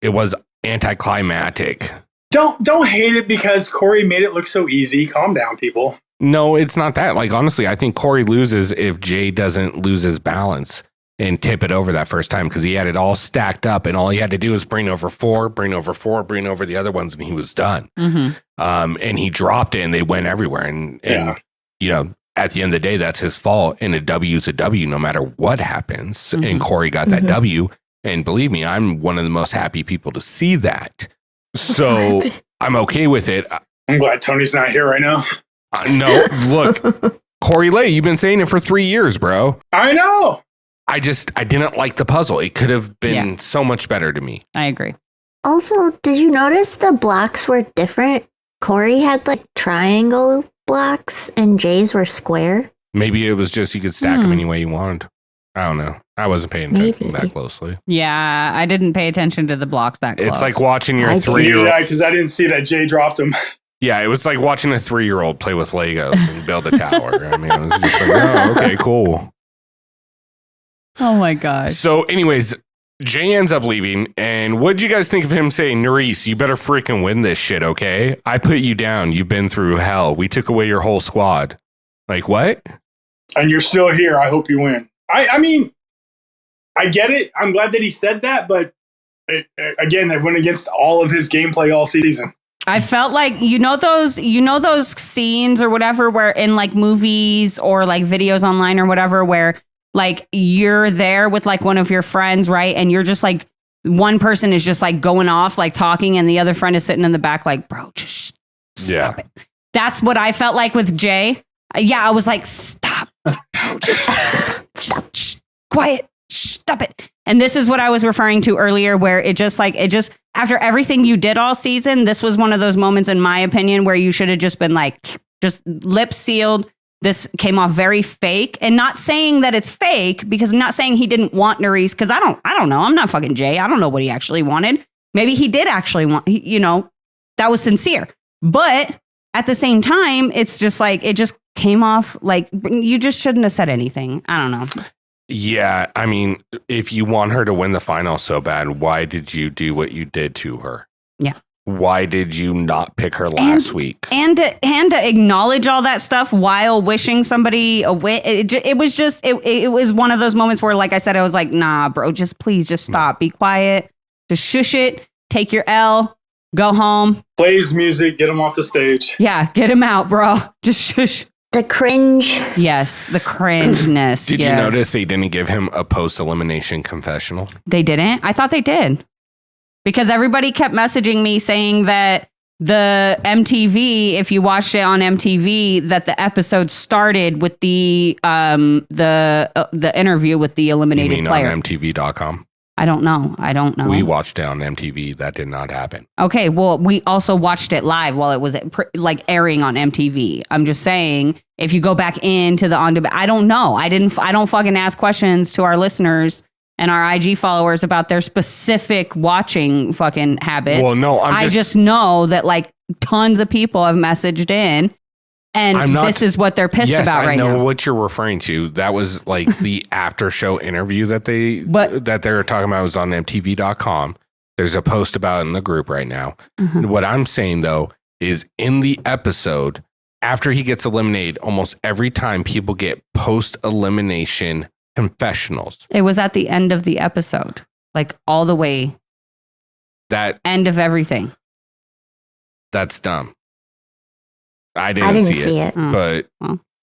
was anticlimactic. Don't hate it because Corey made it look so easy. Calm down, people. No, it's not that. Like, honestly, I think Corey loses if Jay doesn't lose his balance and tip it over that first time, because he had it all stacked up and all he had to do was bring over four, bring over the other ones, and he was done. Mm-hmm. And he dropped it and they went everywhere. And you know, at the end of the day, that's his fault. And a W is a W no matter what happens. Mm-hmm. And Corey got that W. And believe me, I'm one of the most happy people to see that. So I'm okay with it. I'm glad Tony's not here right now. No, look, Corey Lay, you've been saying it for 3 years, bro. I know. I didn't like the puzzle. It could have been so much better to me. I agree. Also, did you notice the blocks were different? Corey had like triangle blocks and Jay's were square. Maybe it was just you could stack them any way you wanted. I don't know. I wasn't paying attention that closely. Yeah, I didn't pay attention to the blocks that close. It's like watching your 3-year-old. Yeah, because I didn't see that Jay dropped them. Yeah, it was like watching a 3-year-old play with Legos and build a tower. I mean, it was just like, oh, okay, cool. Oh my gosh. So anyways, Jay ends up leaving. And what did you guys think of him saying, Nerys, you better freaking win this shit, okay? I put you down. You've been through hell. We took away your whole squad. Like, what? And you're still here. I hope you win. I mean, I get it. I'm glad that he said that. But again, that went against all of his gameplay all season. I felt like, those scenes or whatever where in like movies or like videos online or whatever where like you're there with like one of your friends, right? And you're just like, one person is just like going off, like talking, and the other friend is sitting in the back like, bro, just stop it. That's what I felt like with Jay. I was like, stop. Bro, just stop. Shh, quiet. Stop it. And this is what I was referring to earlier, where it just after everything you did all season, this was one of those moments, in my opinion, where you should have just been like, just lips sealed. This came off very fake, and not saying that it's fake, because I'm not saying he didn't want Nerys, because I don't know. I'm not fucking Jay. I don't know what he actually wanted. Maybe he did actually want, that was sincere. But at the same time, it's just like, it just came off like you just shouldn't have said anything. I don't know. Yeah, I mean, if you want her to win the final so bad, why did you do what you did to her? Yeah. Why did you not pick her last week? And to acknowledge all that stuff while wishing somebody a win. It was one of those moments where, like I said, I was like, nah, bro, please stop. Be quiet. Just shush it. Take your L. Go home. Play his music. Get him off the stage. Yeah, get him out, bro. Just shush. The cringe. Yes, the cringeness. Did you notice they didn't give him a post-elimination confessional? They didn't? I thought they did. Because everybody kept messaging me saying that the MTV, if you watched it on MTV, that the episode started with the interview with the eliminated You mean player. on MTV.com? I don't know. We watched it on MTV. That did not happen. Okay, well, we also watched it live while it was airing on MTV. I'm just saying, if you go back into the on-demand, I don't know. I don't fucking ask questions to our listeners and our IG followers about their specific watching fucking habits. Well, no, I just know that like tons of people have messaged in. And this is what they're pissed about right now. Yes, I know what you're referring to. That was like the after show interview that they were talking about. It was on MTV.com. There's a post about it in the group right now. Mm-hmm. What I'm saying, though, is in the episode, after he gets eliminated, almost every time people get post-elimination confessionals. It was at the end of the episode. Like all the way. That end of everything. That's dumb. I didn't see it. But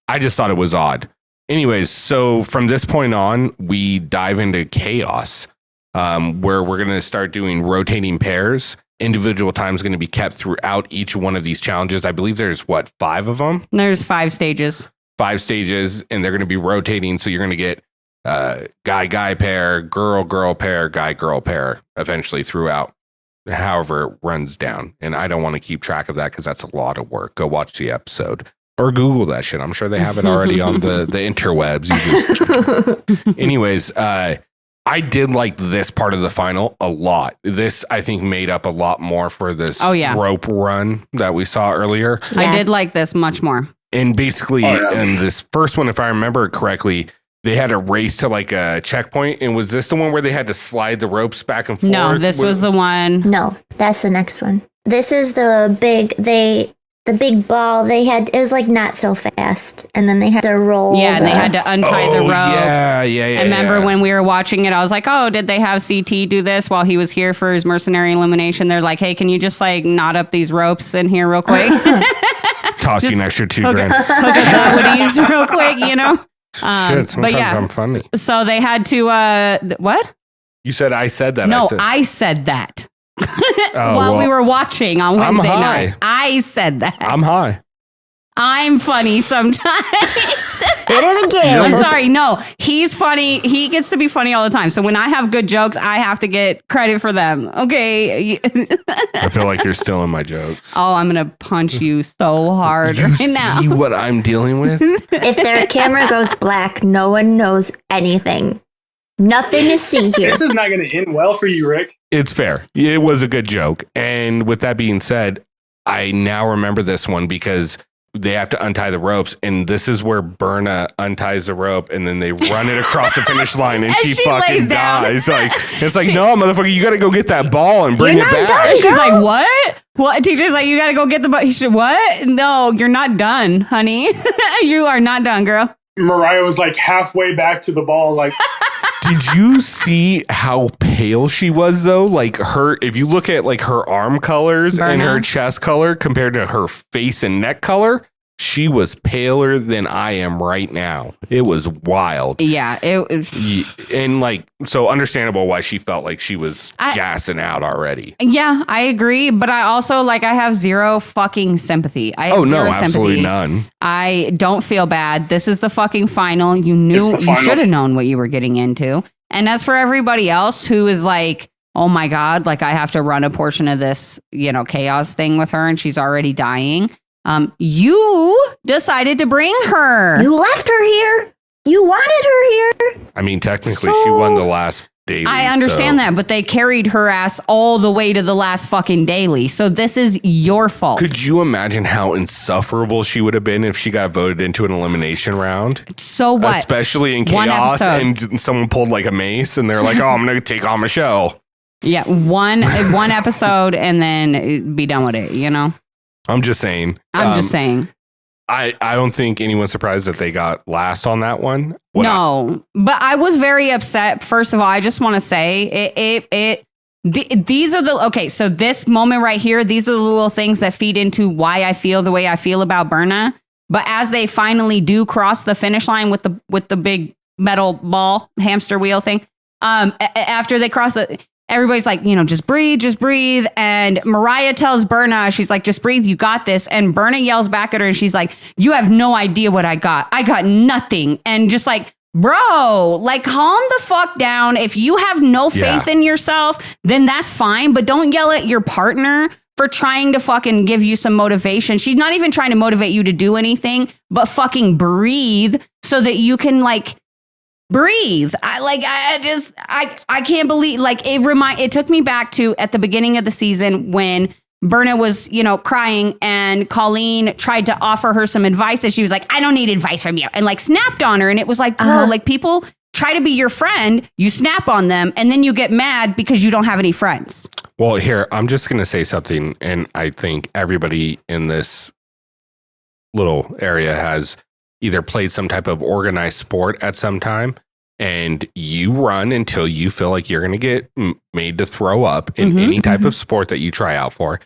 I just thought it was odd. Anyways, so from this point on, we dive into chaos, where we're going to start doing rotating pairs. Individual time is going to be kept throughout each one of these challenges. I believe there's 5 of them? There's 5 stages. 5 stages, and they're going to be rotating. So you're going to get guy pair, girl pair, guy-girl pair eventually throughout. However it runs down. And I don't want to keep track of that because that's a lot of work. Go watch the episode or Google that shit. I'm sure they have it already on the interwebs. Anyways, I did like this part of the final a lot. This, I think, made up a lot more for this rope run that we saw earlier. Yeah. I did like this much more. And basically, in this first one, if I remember correctly, they had a race to like a checkpoint. And was this the one where they had to slide the ropes back and forth? No, this was the one. No, that's the next one. This is the big ball they had. It was like not so fast. And then they had to roll. Yeah, and they had to untie the ropes. Yeah. I remember when we were watching it, I was like, oh, did they have CT do this while he was here for his mercenary elimination? They're like, hey, can you just like knot up these ropes in here real quick? Toss you an extra $2,000. Hook us up with these real quick, you know? Shit, sometimes I'm funny. So they had to, what? You said I said that. No, I said that. While we were watching on Wednesday night. I said that. I'm high. I'm funny sometimes. Did it again. I'm sorry. No, he's funny. He gets to be funny all the time. So when I have good jokes, I have to get credit for them. Okay. I feel like you're stealing my jokes. Oh, I'm going to punch you so hard right now. See what I'm dealing with? If their camera goes black, no one knows anything. Nothing to see here. This is not going to end well for you, Rick. It's fair. It was a good joke. And with that being said, I now remember this one because they have to untie the ropes, and this is where Berna unties the rope, and then they run it across the finish line, and she fucking dies. Like it's like, no, motherfucker, you got to go get that ball and bring it back. Done, she's like, what? What? Teacher's like, you got to go get the ball. He should, what? No, you're not done, honey. You are not done, girl. Mariah was like halfway back to the ball, like. Did you see how pale she was though? Like if you look at like her arm colors and her chest color compared to her face and neck color, she was paler than I am right now. It was wild. Yeah. And like, so understandable why she felt like she was gassing out already. Yeah, I agree. But I also I have zero fucking sympathy. Absolutely none. I don't feel bad. This is the fucking final. You should have known what you were getting into. And as for everybody else who is like, oh my God, like I have to run a portion of this, chaos thing with her and she's already dying. You decided to bring her. You left her here. You wanted her here. I mean, technically, she won the last daily. I understand that, but they carried her ass all the way to the last fucking daily. So this is your fault. Could you imagine how insufferable she would have been if she got voted into an elimination round? So what? Especially in One chaos episode. and someone pulled like a mace and they're like, oh, I'm going to take on Michelle. Yeah, one episode and then be done with it, you know? I'm just saying. I'm just saying. I don't think anyone's surprised that they got last on that one. But I was very upset. First of all, I just want to say these are the, okay, so this moment right here, these are the little things that feed into why I feel the way I feel about Berna. But as they finally do cross the finish line with the big metal ball hamster wheel thing, after they cross everybody's like, you know, just breathe. And Mariah tells Berna, she's like, just breathe, you got this. And Berna yells back at her and she's like, you have no idea what I got. I got nothing. And just like, bro, like calm the fuck down. If you have no faith in yourself, then that's fine. But don't yell at your partner for trying to fucking give you some motivation. She's not even trying to motivate you to do anything, but fucking breathe so that you can like breathe. I can't believe, like, it took me back to at the beginning of the season when Berna was, you know, crying and Colleen tried to offer her some advice and she was like, I don't need advice from you, and like snapped on her. And it was like, bro, like people try to be your friend, you snap on them, and then you get mad because you don't have any friends. Well, here, I'm just going to say something. And I think everybody in this little area has either played some type of organized sport at some time, and you run until you feel like you're going to get made to throw up in any type of sport that you try out for.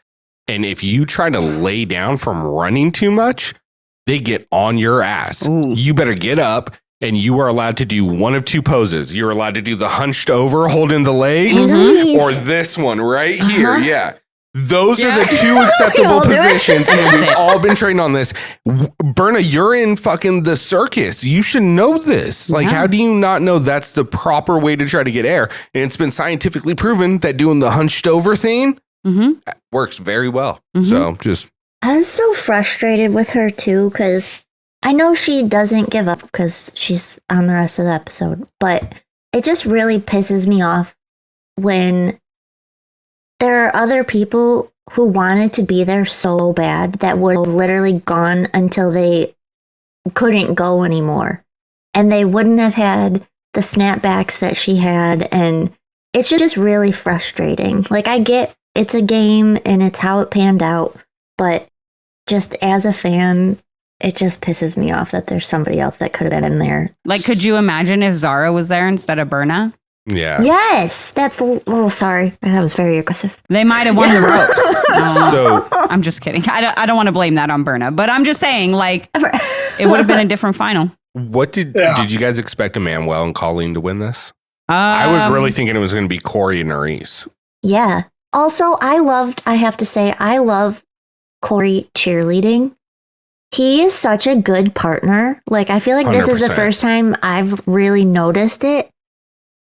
And if you try to lay down from running too much, they get on your ass. Ooh. You better get up, and you are allowed to do one of two poses. You're allowed to do the hunched over, holding the legs, or this one right here. Yeah. Those are the two acceptable positions, and we've all been trained on this. Berna, you're in fucking the circus. You should know this. Like, how do you not know that's the proper way to try to get air? And it's been scientifically proven that doing the hunched over thing works very well. So just... I was so frustrated with her too, because I know she doesn't give up because she's on the rest of the episode, but it just really pisses me off when there are other people who wanted to be there so bad that would have literally gone until they couldn't go anymore. And they wouldn't have had the snapbacks that she had. And it's just really frustrating. Like, I get it's a game and it's how it panned out. But just as a fan, it just pisses me off that there's somebody else that could have been in there. Like, could you imagine if Zara was there instead of Berna? Yeah. Yes, that's sorry. That was very aggressive. They might have won the ropes. So I'm just kidding. I don't want to blame that on Berna, but I'm just saying, like, it would have been a different final. what did you guys expect Emmanuel and Colleen to win this? I was really thinking it was going to be Corey and Nerys. Yeah. Also, I have to say, I love Corey cheerleading. He is such a good partner. Like, I feel like this is the 100%. first time I've really noticed it.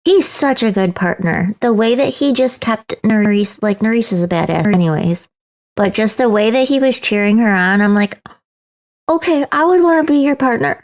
He's such a good partner. The way that he just kept Nerys, like, Nerys is a badass anyways, but just the way that he was cheering her on, I'm like, okay, I would want to be your partner.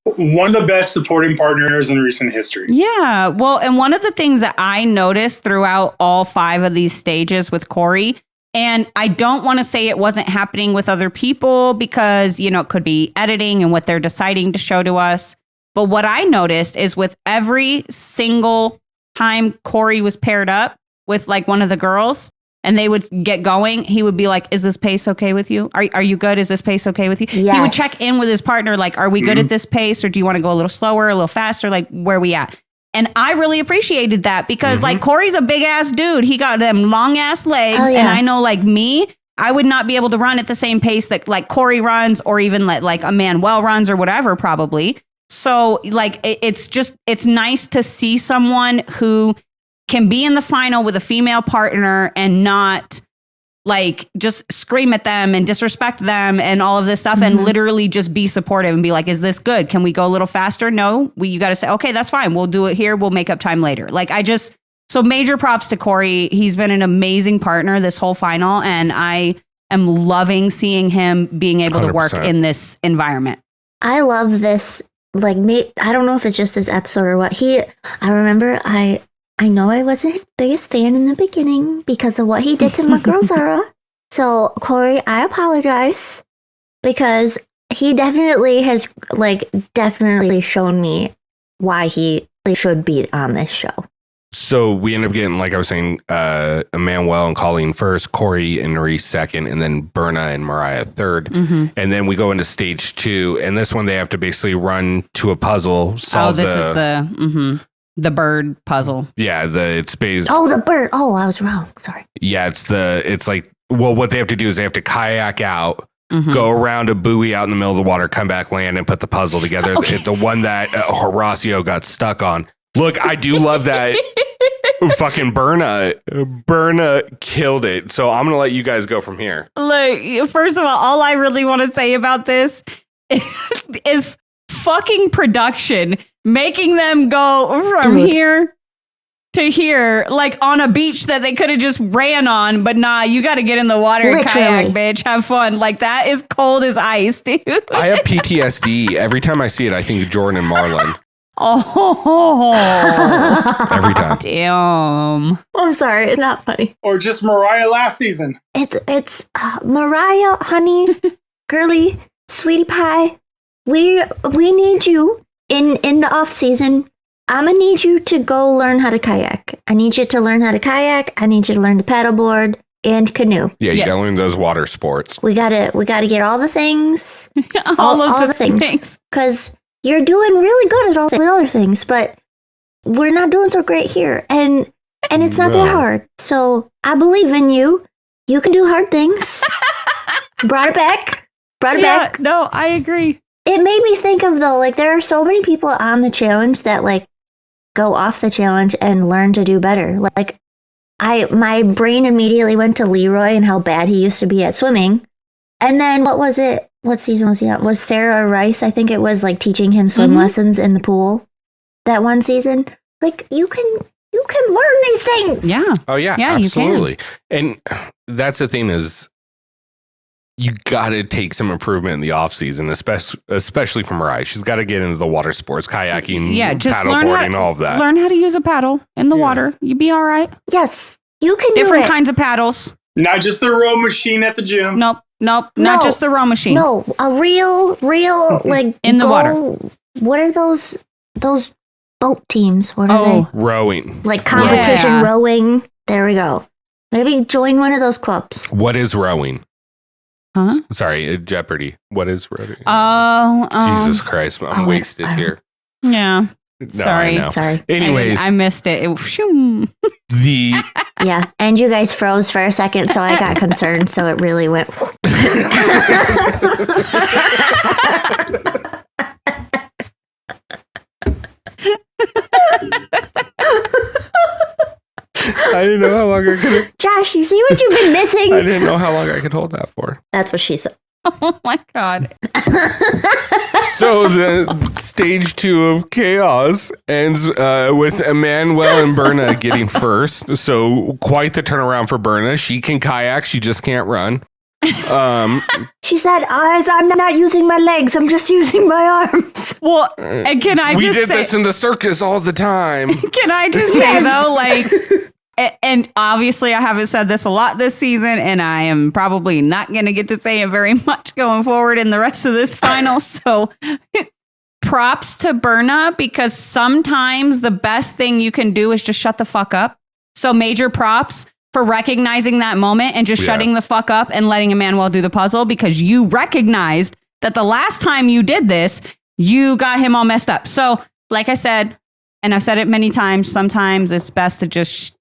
One of the best supporting partners in recent history. Yeah. Well, and one of the things that I noticed throughout all 5 of these stages with Corey, and I don't want to say it wasn't happening with other people because, you know, it could be editing and what they're deciding to show to us. But what I noticed is with every single time Corey was paired up with like one of the girls and they would get going, he would be like, is this pace okay with you? Are you good? Is this pace okay with you? Yes. He would check in with his partner, like, are we good at this pace? Or do you want to go a little slower, a little faster? Like, where are we at? And I really appreciated that because like Corey's a big ass dude. He got them long ass legs. Oh, yeah. And I know like me, I would not be able to run at the same pace that like Corey runs or even like Emmanuel runs or whatever, probably. So like, it's nice to see someone who can be in the final with a female partner and not like just scream at them and disrespect them and all of this stuff and literally just be supportive and be like, is this good? Can we go a little faster? No, you got to say, okay, that's fine. We'll do it here. We'll make up time later. Like so major props to Corey. He's been an amazing partner this whole final. And I am loving seeing him being able to work 100%. in this environment. I love this like I don't know if it's just this episode or what. I remember I know I wasn't his biggest fan in the beginning because of what he did to my girl Zara. So Corey, I apologize because he definitely has definitely shown me why he should be on this show. So we end up getting, like I was saying, Emmanuel and Colleen first, Corey and Maurice second, and then Berna and Mariah third. Mm-hmm. And then we go into stage 2. And this one, they have to basically run to a puzzle. Solve is the bird puzzle. Yeah, it's based. Oh, the bird. Oh, I was wrong. Sorry. Yeah, what they have to do is they have to kayak out, Mm-hmm. go around a buoy out in the middle of the water, come back, land, and put the puzzle together. Okay. The one that Horacio got stuck on. Look, I do love that. Fucking Berna killed it. So I'm going to let you guys go from here. Look, first of all I really want to say about this is fucking production. Making them go from here to here, like on a beach that they could have just ran on, but nah, you got to get in the water and kayak, bitch. Have fun. Like, that is cold as ice, dude. I have PTSD. Every time I see it, I think of Jordan and Marlon. Oh, every time. Damn. I'm sorry, it's not funny. Or just Mariah last season. It's Mariah, honey, girly, sweetie pie. We need you in the off season. I'm gonna need you to go learn how to kayak. I need you to learn how to kayak. I need you to learn to paddleboard and canoe. Yeah, you gotta learn those water sports. We gotta get all the things, all of the things, because you're doing really good at all the other things, but we're not doing so great here, and it's not that hard. So I believe in you. You can do hard things. Brought it back. No, I agree. It made me think of, though, like, there are so many people on the challenge that, like, go off the challenge and learn to do better. Like, my brain immediately went to Leroy and how bad he used to be at swimming. And then what season was he on? Was Sarah Rice, I think it was, like, teaching him swim lessons in the pool that one season. Like, you can learn these things. Yeah. Oh yeah, absolutely. And that's the thing is, you got to take some improvement in the off season, especially from Mariah. She's got to get into the water sports, kayaking, paddleboarding, all of that. Learn how to use a paddle in the water. You'd be all right. Yes, you can Different do it. kinds of paddles. Not just the row machine at the gym. Nope. Not just the row machine. No, a real like in the water. What are those boat teams? What are they? Rowing. Like competition rowing. There we go. Maybe join one of those clubs. What is rowing? Huh? Sorry, Jeopardy. What is rowing? Jesus Christ, I'm wasted here. Yeah. No, Sorry. Sorry. Anyways, I missed it. Yeah, and you guys froze for a second, so I got concerned. So it really went. I didn't know how long I could. Josh, you see what you've been missing? I didn't know how long I could hold that for. That's what she said. Oh my God. So the stage 2 of chaos ends with Emmanuel and Berna getting first. So quite the turnaround for Berna. She can kayak, she just can't run. She said, I'm not using my legs, I'm just using my arms. Well, and can I we just did say, this in the circus all the time. Can I just say though, like, and obviously I haven't said this a lot this season, and I am probably not going to get to say it very much going forward in the rest of this final. So props to Berna, because sometimes the best thing you can do is just shut the fuck up. So major props for recognizing that moment and just shutting the fuck up and letting Emmanuel do the puzzle, because you recognized that the last time you did this, you got him all messed up. So like I said, and I've said it many times, sometimes it's best to just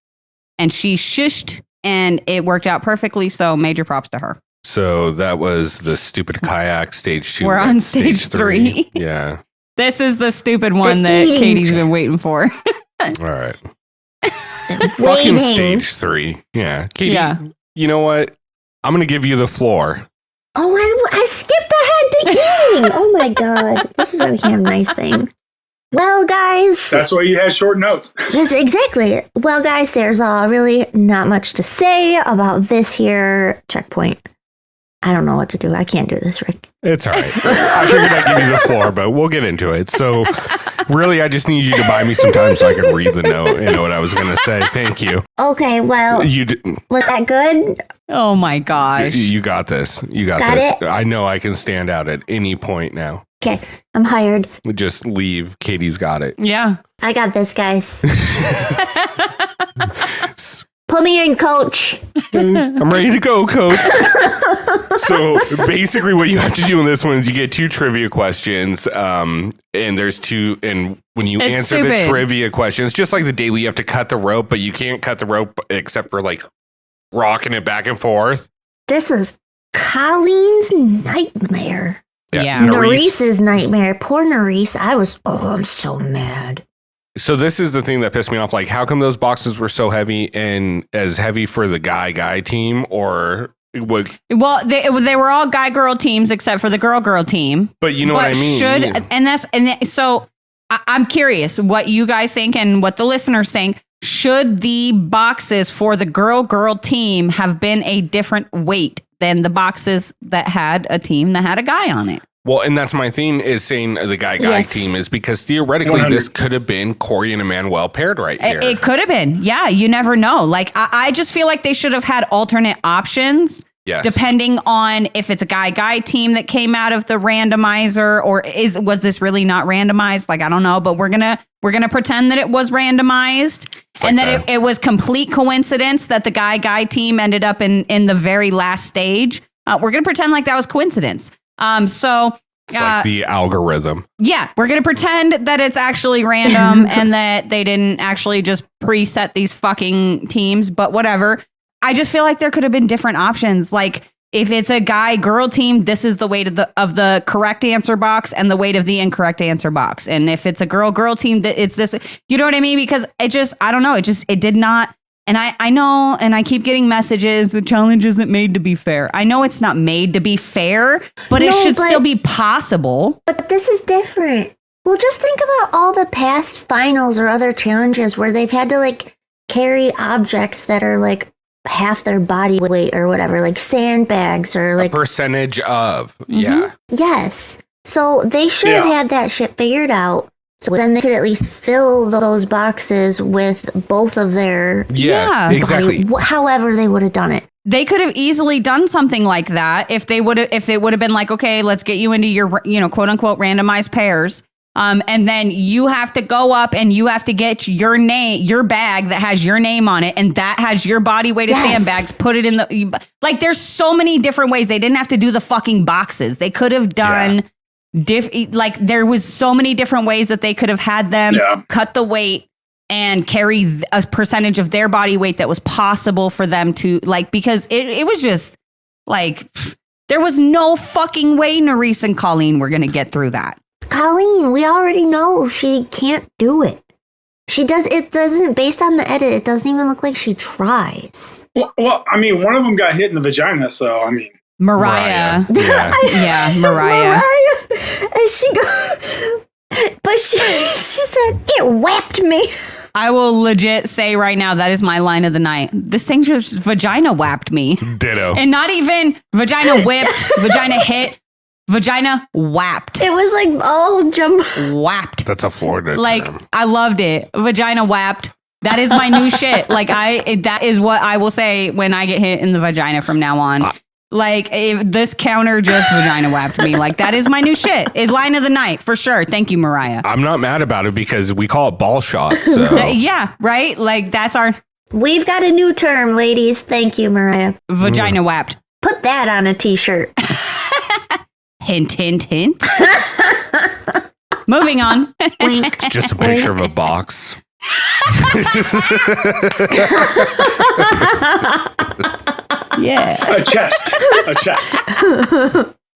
and she shushed, and it worked out perfectly. So major props to her. So that was the stupid kayak stage 2. We're on stage 3. Yeah. This is the stupid one that Katie's been waiting for. All right. Fucking stage 3. Yeah. Katie, you know what? I'm going to give you the floor. Oh, I skipped ahead to eating. Oh my God. This is why we can't have nice things. Well, guys. That's why you had short notes. Exactly. Well, guys, there's really not much to say about this here checkpoint. I don't know what to do. I can't do this, Rick. It's all right. I figured I'd give you the floor, but we'll get into it. So, really, I just need you to buy me some time so I can read the note and know what I was going to say. Thank you. Okay, well, was that good? Oh my gosh. You got this. You got this. It? I know I can stand out at any point now. Okay, I'm hired. Just leave. Katie's got it. Yeah. I got this, guys. Put me in, coach. I'm ready to go, coach. So basically what you have to do in this one is you get 2 trivia questions. And there's 2. And when you answer the trivia questions, just like the daily, you have to cut the rope, but you can't cut the rope except for like rocking it back and forth. This is Colleen's nightmare. Yeah. Narice's nightmare. Poor Narice. I'm so mad. So this is the thing that pissed me off. Like, how come those boxes were so heavy and as heavy for the guy team, or what? Well, they were all guy-girl teams except for the girl team. But you know what I mean? So I'm curious what you guys think and what the listeners think. Should the boxes for the girl team have been a different weight than the boxes that had a team that had a guy on it? Well, and that's my thing is saying the guy team is because theoretically 100. this could have been Corey and Emmanuel paired right here. It could have been. Yeah, you never know. Like, I just feel like they should have had alternate options. Yes. Depending on if it's a guy team that came out of the randomizer, or was this really not randomized? Like, I don't know, but we're gonna pretend that it was randomized, and like that it was complete coincidence that the guy team ended up in the very last stage. We're gonna pretend like that was coincidence. It's like the algorithm. Yeah, we're going to pretend that it's actually random and that they didn't actually just preset these fucking teams, but whatever. I just feel like there could have been different options. Like, if it's a guy-girl team, this is the weight of the correct answer box and the weight of the incorrect answer box. And if it's a girl team, it's this. You know what I mean? Because I don't know. It did not. And I know, and I keep getting messages, the challenge isn't made to be fair. I know it's not made to be fair, but it should still be possible. But this is different. Well, just think about all the past finals or other challenges where they've had to, like, carry objects that are, like, half their body weight or whatever, like sandbags or, like... A percentage of, yeah. Yes. So they should have had that shit figured out. So then they could at least fill those boxes with both of their exactly. However they would have done it. They could have easily done something like that if it would have been like, okay, let's get you into your, quote unquote randomized pairs. And then you have to go up and you have to get your bag that has your name on it and that has your body weight of sandbags, put it in like, there's so many different ways. They didn't have to do the fucking boxes. They could have done there was so many different ways that they could have had them cut the weight and carry a percentage of their body weight that was possible for them to, like, because it was just like, there was no fucking way Narice and Colleen were going to get through that. Colleen, we already know she can't do it. It doesn't, based on the edit, it doesn't even look like she tries. Well, I mean, one of them got hit in the vagina, so, I mean. Mariah. Yeah. Mariah. And she said, it whapped me. I will legit say right now, that is my line of the night. This thing just vagina whapped me. Ditto. And not even vagina whipped, vagina hit, vagina whapped. It was like all jump. Whapped. That's a Florida term. I loved it. Vagina whapped. That is my new shit. Like, that is what I will say when I get hit in the vagina from now on. Like, if this counter just vagina whapped me. Like, that is my new shit. It's line of the night, for sure. Thank you, Mariah. I'm not mad about it because we call it ball shots. So. Yeah, right? Like, that's our... We've got a new term, ladies. Thank you, Mariah. Vagina whapped. Put that on a t-shirt. Hint, hint, hint. Moving on. Wink. It's just a picture of a box. Yeah. A chest.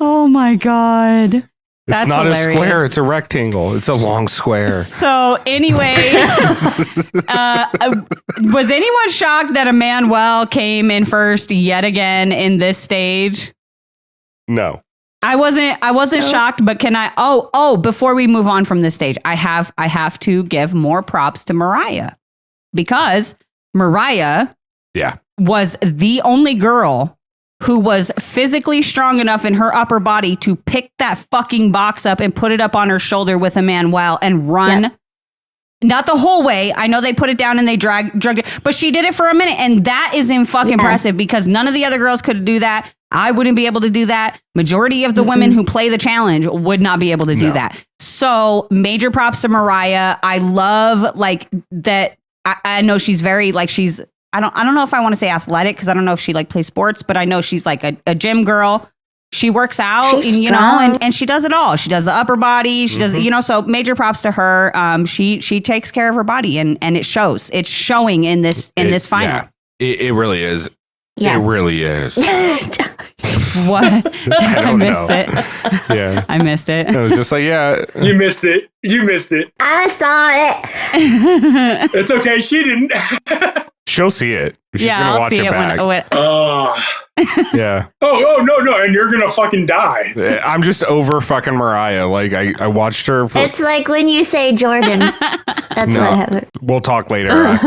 Oh my God. That's It's not hilarious. a square, it's a rectangle. It's a long square. So anyway, was anyone shocked that Emmanuel came in first yet again in this stage? No. I wasn't shocked, but can I before we move on from this stage, I have to give more props to Mariah, because Mariah was the only girl who was physically strong enough in her upper body to pick that fucking box up and put it up on her shoulder with Emmanuel and run. Yep. Not the whole way. I know they put it down and they drugged it, but she did it for a minute. And that is impressive because none of the other girls could do that. I wouldn't be able to do that. Majority of the women who play the challenge would not be able to do that. So major props to Mariah. I love like that. I know she's very like she's, I don't know if I want to say athletic because I don't know if she like plays sports, but I know she's like a gym girl. She works out, and, you know, and she does it all. She does the upper body. She does, you know, so major props to her. She takes care of her body and it shows. It's showing in this final. Yeah, it really is. Yeah. It really is. What? Did I miss it? Yeah. I missed it. It was just like, yeah. You missed it. I saw it. It's okay. She didn't. She'll see it. She's Yeah, gonna I'll watch see it it back. Yeah. Oh, no. And you're going to fucking die. I'm just over fucking Mariah. Like, I watched her. It's like when you say Jordan. That's what happened. We'll talk later.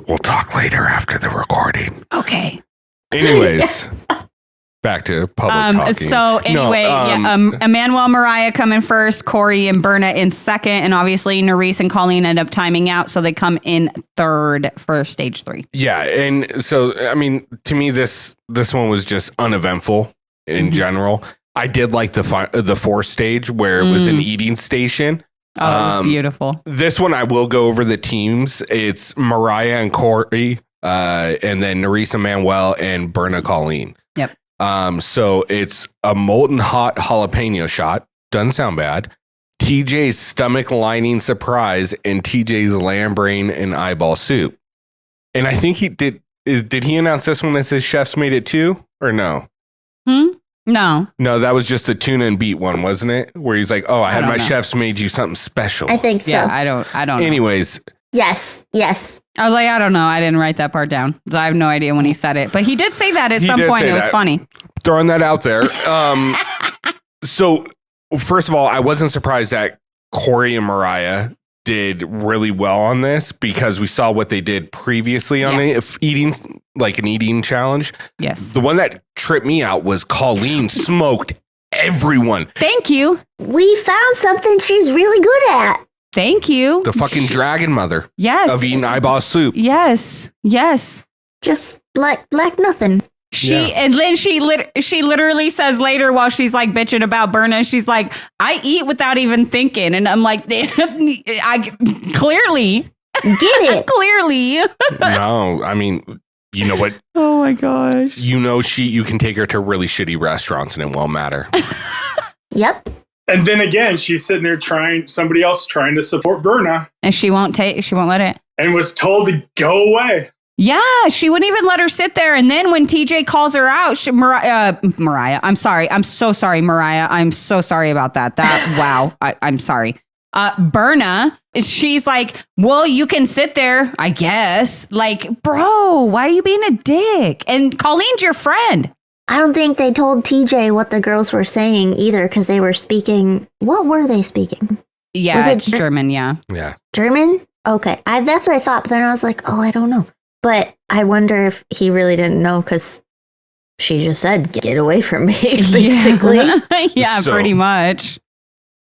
We'll talk later after the recording. Okay. Anyways, back to public talking. So anyway, Emmanuel, Mariah come in first, Corey and Berna in second, and obviously Nerese and Colleen end up timing out, so they come in third for stage 3. Yeah, and so I mean, to me, this one was just uneventful in general. I did like the fourth stage where it was an eating station. Oh, it was beautiful. This one, I will go over the teams. It's Mariah and Corey, and then Nerese Emmanuel and Berna Colleen. Yep. So it's a molten hot jalapeno shot. Doesn't sound bad. TJ's stomach lining surprise and TJ's lamb brain and eyeball soup. And I think did he announce this one as his chef's made it too, or no? No, that was just the tuna and beet one, wasn't it? Where he's like, "Oh, I had my chef's made you something special." I think so. Yeah, I don't know. Anyways. Yes. I was like, I don't know. I didn't write that part down. I have no idea when he said it, but he did say that at some point. It was funny. Throwing that out there. So first of all, I wasn't surprised that Corey and Mariah did really well on this because we saw what they did previously on an eating challenge. Yes. The one that tripped me out was Colleen smoked everyone. Thank you. We found something she's really good at. Thank you. The fucking dragon mother. Yes. Of eating eyeball soup. Yes. Just like nothing. And then she literally says later while she's like bitching about Berna, she's like, I eat without even thinking. And I'm like, I clearly get it. Clearly. No, I mean, you know what? Oh my gosh. You can take her to really shitty restaurants and it won't matter. Yep. And then again, she's sitting there somebody else trying to support Berna. And she won't let it. And was told to go away. Yeah, she wouldn't even let her sit there. And then when TJ calls her out, Mariah, I'm sorry. I'm so sorry, Mariah. I'm so sorry about that. Wow. I'm sorry. Berna, she's like, well, you can sit there, I guess. Like, bro, why are you being a dick? And Colleen's your friend. I don't think they told TJ what the girls were saying either because they were speaking. What were they speaking? Yeah, it's German. Yeah. German? Okay. That's what I thought. But then I was like, oh, I don't know. But I wonder if he really didn't know because she just said, get away from me, basically. Yeah, so, pretty much.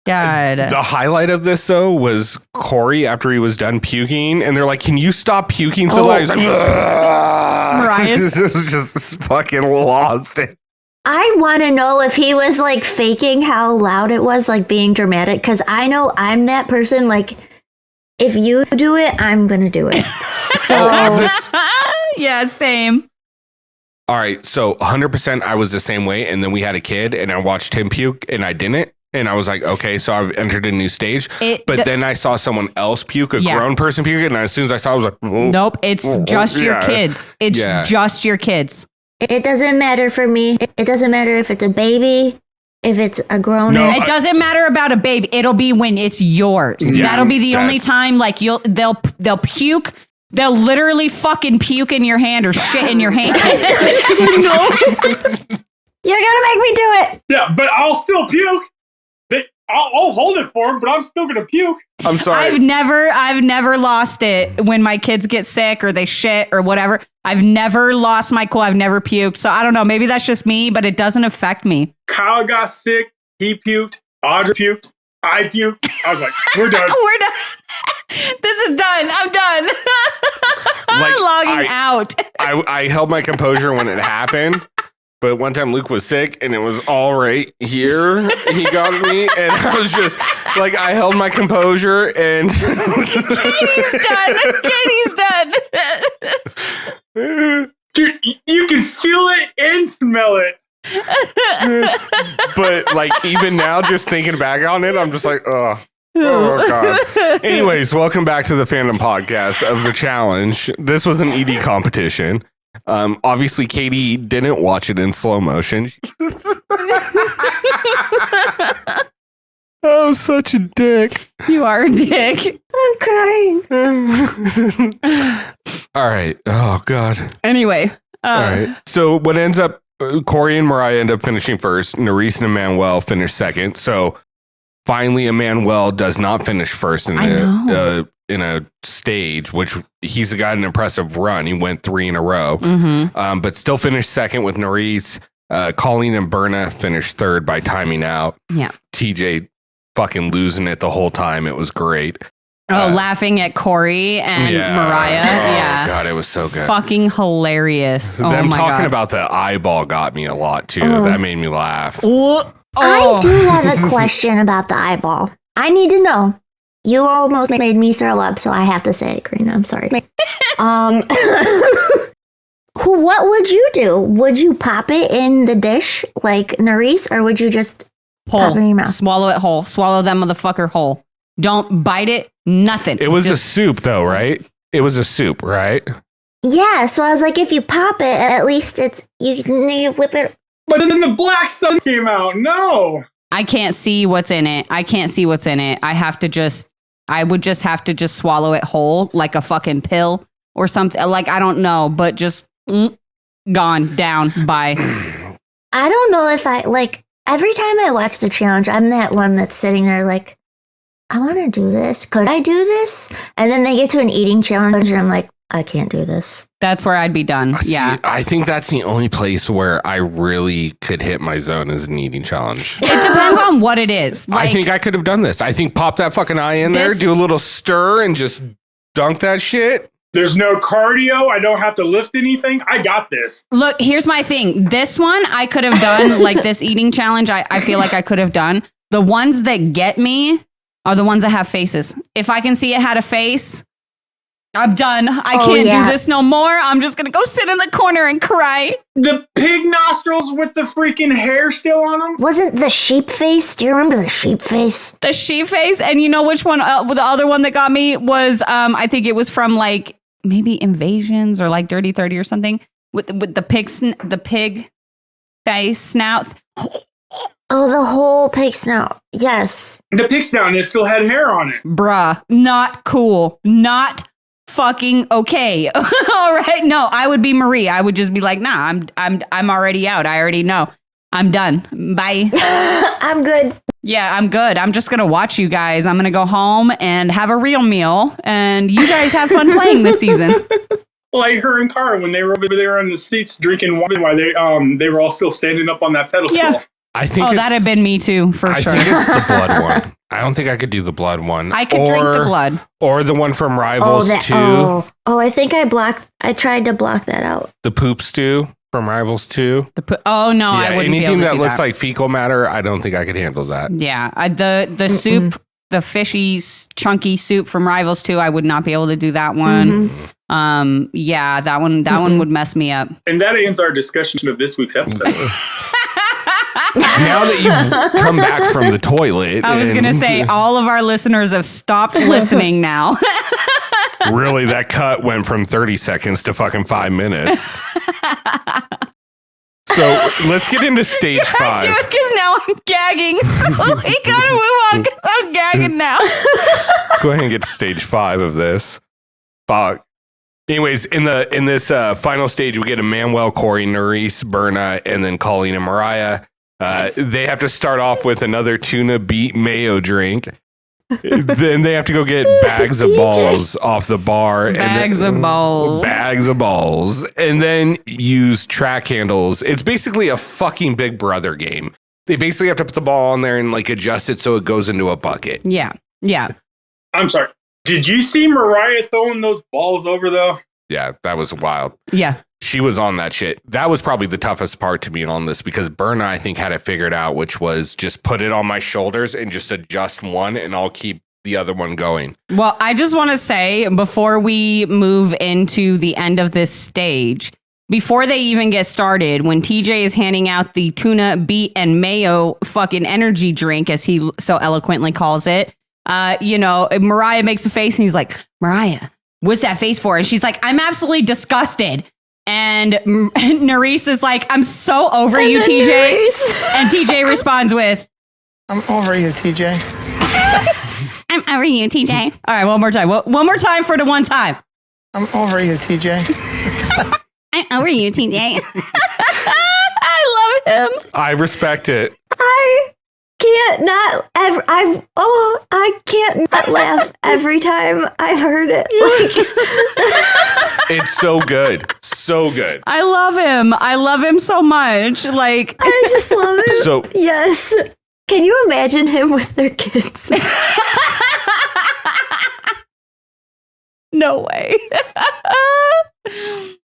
God. The highlight of this, though, was Corey after he was done puking. And they're like, can you stop puking so loud? He's like, Mariah's just fucking lost it. I want to know if he was like faking how loud it was, like being dramatic. Because I know I'm that person, like, if you do it, I'm going to do it. So, yeah, same. All right. So 100% I was the same way. And then we had a kid and I watched him puke and I didn't. And I was like, okay, so I've entered a new stage. But then I saw someone else puke, a grown person puke. And as soon as I saw it, I was like, whoa, nope, it's just your kids. It's just your kids. It doesn't matter for me. It doesn't matter if it's a baby. If it's a grown it doesn't matter about a baby. It'll be when it's yours. Yeah, that'll be the only time like they'll puke. They'll literally fucking puke in your hand or shit in your hand. You're gonna make me do it. Yeah, but I'll still puke. I'll hold it for him, but I'm still gonna puke. I'm sorry. I've never lost it when my kids get sick or they shit or whatever. I've never lost my cool. I've never puked. So I don't know. Maybe that's just me, but it doesn't affect me. Kyle got sick. He puked. Audrey puked. I puked. I was like, we're done. We're done. This is done. I'm done. Like, Logging out. I held my composure when it happened. But one time Luke was sick and it was all right here. He got me and I was just like, I held my composure and Katie's done. Katie's done. Dude, you can feel it and smell it. but like even now, just thinking back on it, I'm just like, oh God. Anyways, welcome back to the Fandom Podcast of the Challenge. This was an ED competition. Obviously Katie didn't watch it in slow motion. Oh, such a dick. You are a dick. I'm crying. All right. Oh God. Anyway. All right. So what ends up, Corey and Mariah end up finishing first. Nerys and Emmanuel finish second. So finally, Emmanuel does not finish first in a stage, which he's got an impressive run. He went 3 in a row, but still finished second with Nerys. Colleen and Berna finished third by timing out. Yeah. TJ fucking losing it the whole time. It was great. Laughing at Corey and Mariah. Oh, God, it was so good. Fucking hilarious. Them talking about the eyeball got me a lot, too. That made me laugh. I do have a question about the eyeball. I need to know. You almost made me throw up, so I have to say it, Karina. I'm sorry. What would you do? Would you pop it in the dish like Nerys, or would you just pop it in your mouth? Swallow it whole. Swallow that motherfucker whole. Don't bite it. Nothing. It was a soup, though, right? It was a soup, right? Yeah, so I was like, if you pop it, at least it's you whip it. But then the black stuff came out. No. I can't see what's in it. I would just have to just swallow it whole like a fucking pill or something. Like, I don't know, but just gone down by. I don't know if every time I watch the challenge, I'm that one that's sitting there like, I want to do this. Could I do this? And then they get to an eating challenge and I'm like, I can't do this. That's where I'd be done. See, yeah. I think that's the only place where I really could hit my zone as an eating challenge. It depends on what it is. I think I could have done this. I think pop that fucking eye in there, do a little stir and just dunk that shit. There's no cardio. I don't have to lift anything. I got this. Look, here's my thing. This one I could have done, like this eating challenge, I feel like I could have done. The ones that get me are the ones that have faces. If I can see it had a face, I'm done. I can't do this no more. I'm just going to go sit in the corner and cry. The pig nostrils with the freaking hair still on them? Wasn't the sheep face? Do you remember the sheep face? The sheep face. And you know which one? The other one that got me was, I think it was from like maybe Invasions or like Dirty 30 or something with the pig face snout. Oh, the whole pig snout. Yes. The pig snout and it still had hair on it. Bruh, not cool. Not fucking okay. All right. No, I would be Marie. I would just be like, nah, I'm already out. I already know. I'm done. Bye. I'm good. Yeah, I'm good. I'm just going to watch you guys. I'm going to go home and have a real meal and you guys have fun playing this season. Like her and Cara when they were over there on the seats drinking wine while they were all still standing up on that pedestal. Yeah. I think that'd have been me too, for sure. I think it's the blood one. I don't think I could do the blood one. I could drink the blood. Or the one from Rivals 2. I think I tried to block that out. The poop stew from Rivals 2. Oh, no, I wouldn't anything be able to that do looks that. like fecal matter, I don't think I could handle that. Yeah, the soup, the fishy, chunky soup from Rivals 2, I would not be able to do that one. Yeah, that one would mess me up. And that ends our discussion of this week's episode. Now that you've come back from the toilet. I was going to say, all of our listeners have stopped listening now. Really, that cut went from 30 seconds to fucking 5 minutes. So let's get into stage 5. Because now I'm gagging. So we gotta move on because I'm gagging now. Let's go ahead and get to stage 5 of this. Fuck. Anyways, in this final stage, we get Emmanuel, Corey, Nerys, Berna, and then Colleen and Mariah. They have to start off with another tuna beet mayo drink. Then they have to go get bags of balls off the bar. Bags of balls. Bags of balls. And then use track handles. It's basically a fucking Big Brother game. They basically have to put the ball on there and like adjust it so it goes into a bucket. Yeah. Yeah. I'm sorry. Did you see Mariah throwing those balls over though? Yeah, that was wild. Yeah. She was on that shit. That was probably the toughest part to me on this because Berna, I think, had it figured out, which was just put it on my shoulders and just adjust one and I'll keep the other one going. Well, I just want to say before we move into the end of this stage, before they even get started, when TJ is handing out the tuna, beet, and mayo fucking energy drink, as he so eloquently calls it, Mariah makes a face and he's like, Mariah, what's that face for? And she's like, I'm absolutely disgusted. And Nerys is like, I'm so over you, TJ. And TJ responds with, I'm over you, TJ. I'm over you, TJ. All right, one more time. One more time for the one time. I'm over you, TJ. I'm over you, TJ. I love him. I respect it. I can't not ever. I can't not laugh every time I've heard it. It's so good. So good. I love him. I love him so much. Like, I just love it. So Yes. Can you imagine him with their kids? no way.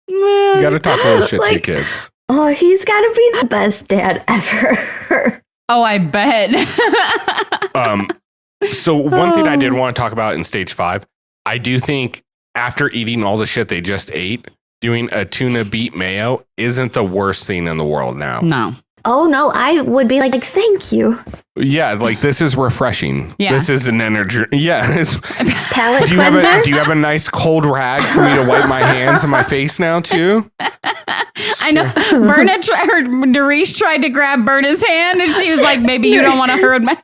you got to talk a little shit to your Like- kids. Oh, he's got to be the best dad ever. Oh, I bet. So one thing I did want to talk about in stage 5, I do think after eating all the shit they just ate, doing a tuna beet mayo isn't the worst thing in the world now. No. Oh, no, I would be like, thank you. Yeah, like this is refreshing. Yeah. This is an energy. Yeah. Palate Do cleanser. you have a nice cold rag for me to wipe my hands and my face now too? I know. Nerys tried to grab Berna's hand and she was like, maybe you don't want to hurt my.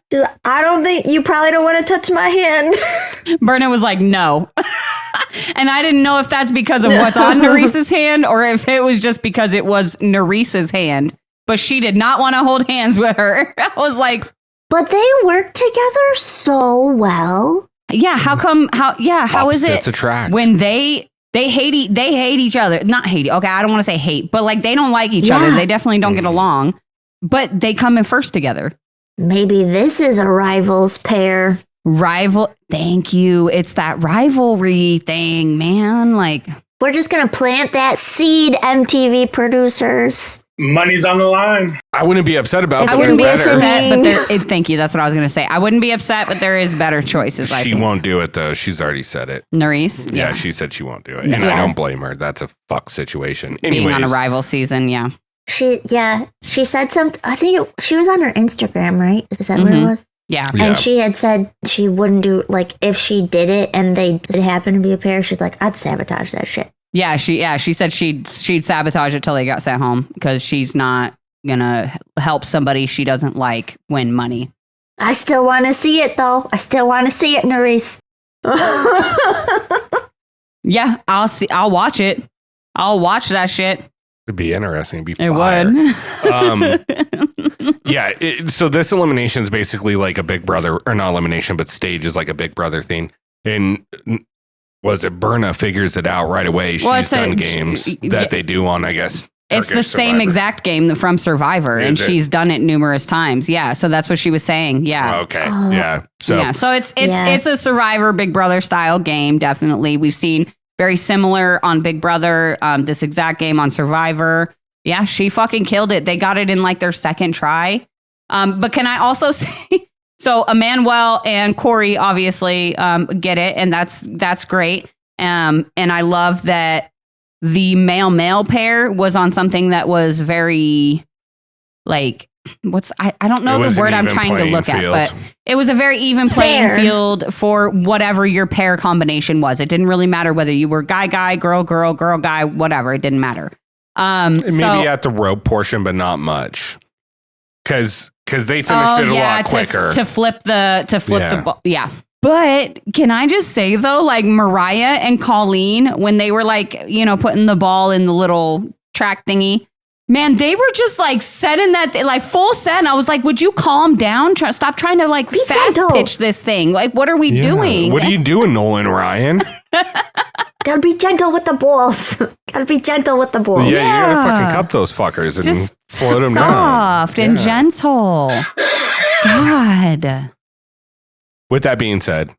I don't think you probably don't want to touch my hand. Berna was like, no. And I didn't know if that's because of what's on Nerys's hand or if it was just because it was Nerys's hand. But she did not want to hold hands with her. I was like, But they work together so well. yeah, how come? How is it Opposites attract. when they hate each other? Not hate. Okay, I don't want to say hate, but like they don't like each other. Yeah. They definitely don't get along. But they come in first together. Maybe this is a rivals pair. Thank you. It's that rivalry thing, man. Like, We're just going to plant that seed, MTV producers. Money's on the line. I wouldn't be upset about it, I but wouldn't be there's better. upset, but thank you. That's what I was going to say. I wouldn't be upset, but there is better choices. I She think. won't do it though. She's already said it. Nerys, Yeah, she said she won't do it. And I Yeah. don't blame her. That's a fuck situation. being on a Anyways, rival season. Yeah. She said something. I think she was on her Instagram, right? Is that where it Mhm. was? Yeah. Yeah. And she had said she wouldn't do, like, if she did it and they did happen to be a pair, she's like, I'd sabotage that shit. Yeah. She said she'd sabotage it till they got sent home because she's not gonna help somebody she doesn't like win money. I still want to see it, though. I still want to see it, Nerys. Yeah, I'll watch it. I'll watch that shit. it'd be interesting. It'd be It fire. would. Yeah. So this elimination is basically like a Big Brother, or not elimination, but stage is like a Big Brother thing. And was it Berna figures it out right away? Well, She's done games that they do on, I guess. It's the Turkish same Survivor. exact game from Survivor, and Is it? she's done it numerous times. Yeah, so that's what she was saying. Yeah. Okay. Oh. Yeah. So yeah, so it's Yeah. it's a Survivor Big Brother style game. Definitely, we've seen very similar on Big Brother. This exact game on Survivor. Yeah, she fucking killed it. They got it in like their second try. But can I also say, so Emmanuel and Corey obviously get it, and that's great. And I love that the male pair was on something that was very like I don't know It was the an word I'm even trying to playing look field. at, but it was a very even playing Fair. field for whatever your pair combination was. It didn't really matter whether you were guy, girl, guy, whatever. It didn't matter. maybe at the rope portion, but not much. Because they finished it a lot quicker. to flip the Yeah. ball. Yeah. But can I just say though, like Mariah and Colleen, when they were like, putting the ball in the little track thingy, Man, they were just like setting that like full set. And I was like, would you calm down? Stop trying to like Be fast gentle. pitch this thing. Like, what are we doing? What are you doing, Nolan Ryan? Gotta be gentle with the balls. Gotta be gentle with the balls. Yeah, you gotta Yeah. fucking cup those fuckers and Just float them down. soft and Yeah. gentle. God. With that being said,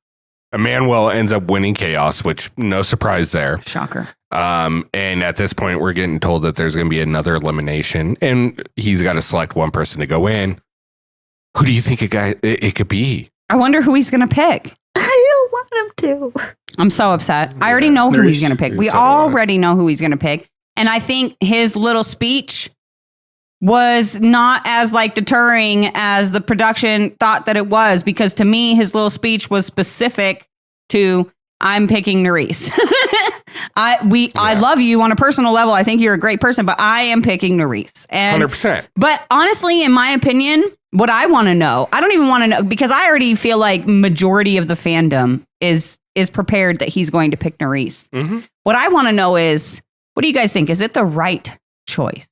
Emmanuel ends up winning chaos, which no surprise there. Shocker. And at this point, we're getting told that there's going to be another elimination, and he's got to select one person to go in. Who do you think it could be? I wonder who he's going to pick. I don't want him to. I'm so upset. I already know who he's going to pick. We So do I. already know who he's going to pick. And I think his little speech was not as like deterring as the production thought that it was, because to me, his little speech was specific to I'm picking Nerys. I love you on a personal level. I think you're a great person, but I am picking Nerys. And 100%. but honestly, in my opinion, what I want to know, I don't even want to know, because I already feel like majority of the fandom is prepared that he's going to pick Nerys. Mm-hmm. What I want to know is, what do you guys think? Is it the right choice?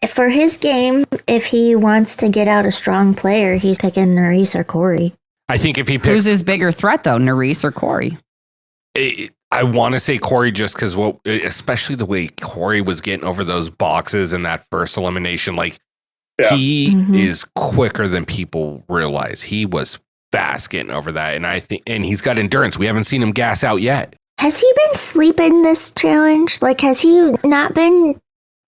For his game, if he wants to get out a strong player, he's picking Nerys or Corey. I think if he picks, Who's his bigger threat, though, Nerys or Corey? I want to say Corey just because, especially the way Corey was getting over those boxes in that first elimination, like he is quicker than people realize. He was fast getting over that, and he's got endurance. We haven't seen him gas out yet. Has he been sleeping this challenge? Like, has he not been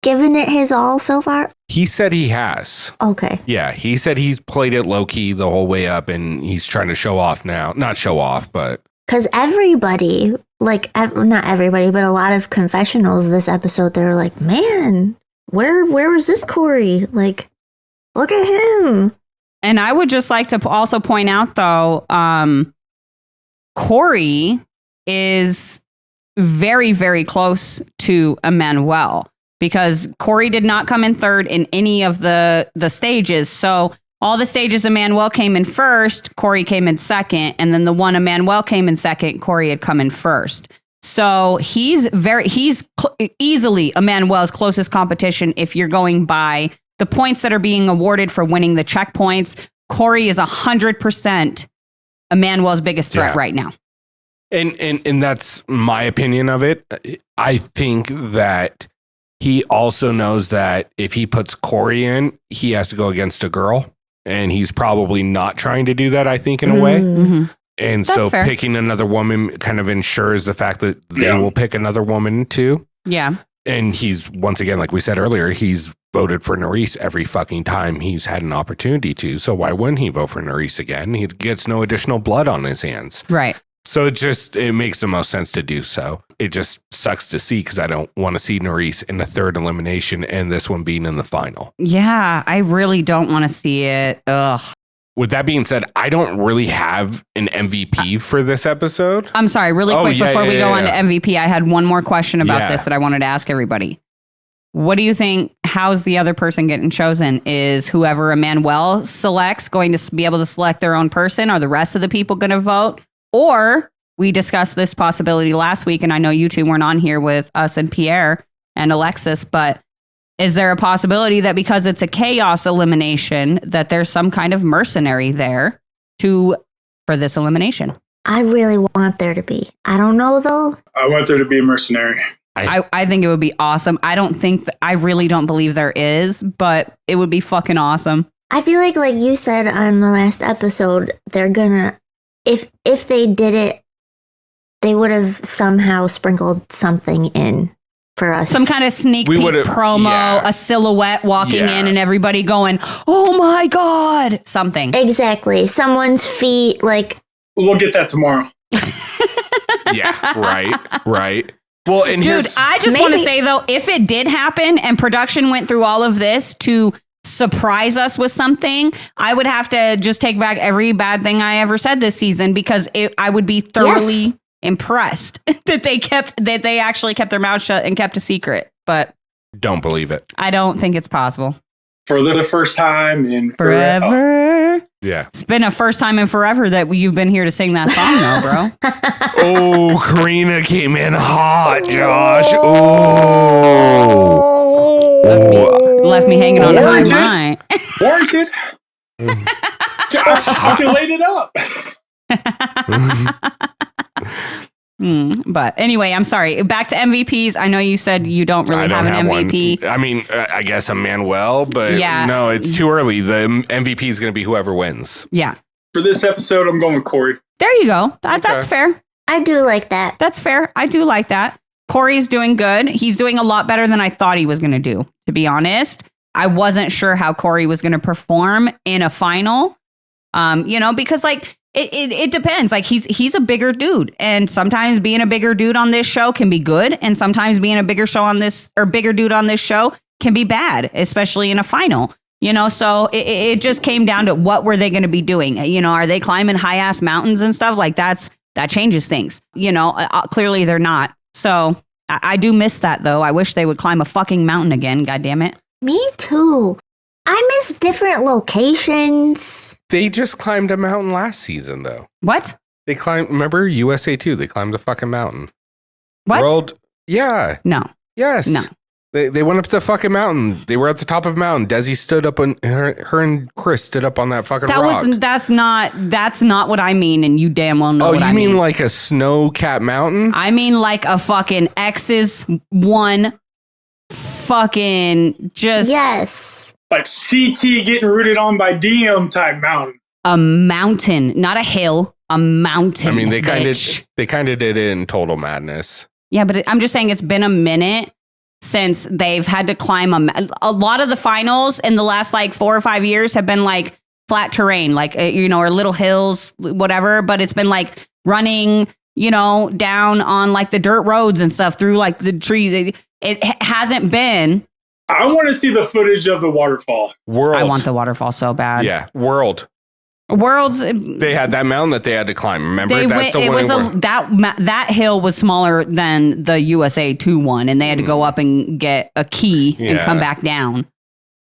giving it his all so far? He said he has. Okay. Yeah, he said he's played it low key the whole way up, and he's trying to show off now. Not show off, but Because everybody, like, not everybody, but a lot of confessionals this episode, they were like, man, where was this Corey? Like, look at him. And I would just like to also point out, though, Corey is very, very close to Emmanuel, because Corey did not come in third in any of the stages. So all the stages, Emmanuel came in first, Corey came in second, and then the one Emmanuel came in second, Corey had come in first. So he's easily Emmanuel's closest competition if you're going by the points that are being awarded for winning the checkpoints. Corey is 100% Emmanuel's biggest threat right now. And that's my opinion of it. I think that he also knows that if he puts Corey in, he has to go against a girl. And he's probably not trying to do that, I think, in a way. Mm-hmm. And That's so fair. picking another woman kind of ensures the fact that they will pick another woman too. Yeah. And he's, once again, like we said earlier, he's voted for Nerys every fucking time he's had an opportunity to. So why wouldn't he vote for Nerys again? He gets no additional blood on his hands. Right. So it makes the most sense to do so. It just sucks to see because I don't want to see Nerys in the third elimination and this one being in the final. Yeah, I really don't want to see it. Ugh. With that being said, I don't really have an MVP for this episode. I'm sorry, really quick before we go on to yeah. MVP, I had one more question about Yeah. this that I wanted to ask everybody. What do you think? How's the other person getting chosen? Is whoever Emmanuel selects going to be able to select their own person? Are the rest of the people going to vote? Or we discussed this possibility last week, and I know you two weren't on here with us and Pierre and Alexis, but is there a possibility that because it's a chaos elimination, that there's some kind of mercenary there for this elimination? I really want there to be. I don't know, though. I want there to be a mercenary. I think it would be awesome. I really don't believe there is, but it would be fucking awesome. I feel like you said on the last episode, they're gonna, if they did it, they would have somehow sprinkled something in for us. Some kind of sneak We peek would've- promo, yeah. a silhouette walking Yeah. in and everybody going, oh my God, something. Exactly. Someone's feet, We'll get that tomorrow. Yeah, right. Well, and Dude, here's, I just want to maybe- say though, if it did happen and production went through all of this to surprise us with something, I would have to just take back every bad thing I ever said this season, because I would be thoroughly impressed that they actually kept their mouth shut and kept a secret. But don't believe it. I don't think it's possible. For the first time in Forever. Yeah. It's been a first time in forever that you've been here to sing that song, though, bro. Oh, Karina came in hot, Josh. Oh. Left me hanging on a high Warranted. line. Warranted. I can laid it up. But anyway, I'm sorry. Back to MVPs. I know you said you don't really have an MVP. I mean, I guess Emmanuel, but Yeah. no, it's too early. The MVP is going to be whoever wins. Yeah. For this episode, I'm going with Corey. There you go. That's Okay. fair. I do like that. That's fair. I do like that. Corey's doing good. He's doing a lot better than I thought he was going to do, to be honest. I wasn't sure how Corey was going to perform in a final, because like it depends. Like he's a bigger dude, and sometimes being a bigger dude on this show can be good, and sometimes being a bigger dude on this show can be bad, especially in a final. So it just came down to what were they going to be doing? Are they climbing high ass mountains and stuff like that changes things. Clearly they're not. So I do miss that though. I wish they would climb a fucking mountain again. God damn it. Me too. I miss different locations. They just climbed a mountain last season, though. What? They climbed, remember USA 2? They climbed the fucking mountain. What? Yeah. No. Yes. No. They went up the fucking mountain. They were at the top of a mountain. Desi stood up on her and Chris stood up on that fucking rock. That's not what I mean, and you damn well know what I mean. Oh, you mean like a snow-capped mountain? I mean like a fucking X's one fucking just Yes. Like CT getting rooted on by DM type mountain. a mountain, not a hill, a mountain. I mean, they kind bitch. of did it in Total Madness. Yeah, but I'm just saying it's been a minute since they've had to climb a lot of the finals in the last like 4 or 5 years have been like flat terrain, like, or little hills, whatever. But it's been like running, down on like the dirt roads and stuff through like the trees. It hasn't been. I want to see the footage of the waterfall. World. I want the waterfall so bad. Yeah, Worlds. They had that mountain that they had to climb. Remember? That hill was smaller than the USA 2 one, and they had to go up and get a key and come back down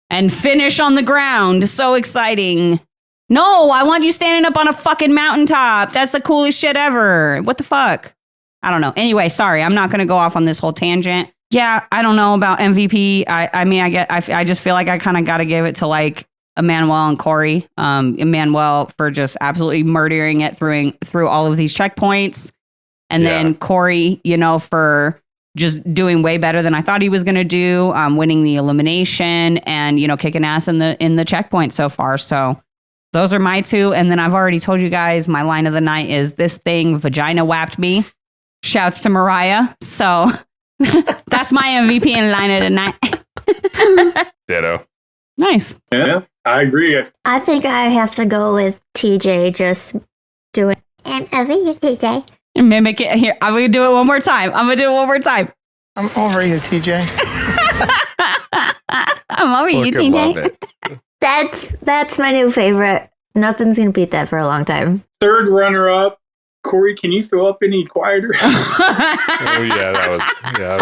and finish on the ground. So exciting. No, I want you standing up on a fucking mountaintop. That's the coolest shit ever. What the fuck? I don't know. Anyway, sorry. I'm not going to go off on this whole tangent. Yeah, I don't know about MVP. I just feel like I kind of got to give it to like Emmanuel and Corey. Emmanuel for just absolutely murdering it through all of these checkpoints. And then Corey, for just doing way better than I thought he was going to do, winning the elimination and, kicking ass in the checkpoint so far. So those are my two. And then I've already told you guys my line of the night is this thing vagina whapped me. Shouts to Mariah. So that's my MVP and line of the night. Ditto. Nice. Yeah, I agree. I think I have to go with TJ just doing. I'm over you, TJ. Mimic it here. I'm gonna do it one more time. I'm over you, TJ. I'm over you, Fucking love TJ. it. That's my new favorite. Nothing's gonna beat that for a long time. Third runner up. Corey, can you throw up any quieter? Oh yeah, that was.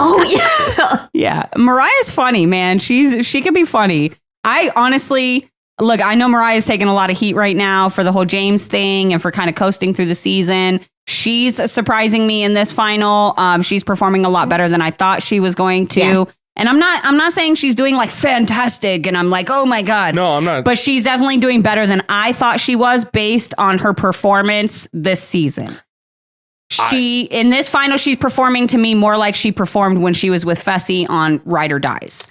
Oh yeah. Yeah, Mariah's funny, man. She could be funny. I honestly look. I know Mariah's taking a lot of heat right now for the whole James thing and for kind of coasting through the season. She's surprising me in this final. She's performing a lot better than I thought she was going to. Yeah. And I'm not saying she's doing like fantastic and I'm like, oh my God. No, I'm not. But she's definitely doing better than I thought she was based on her performance this season. In this final, she's performing to me more like she performed when she was with Fessy on Ride or Dies.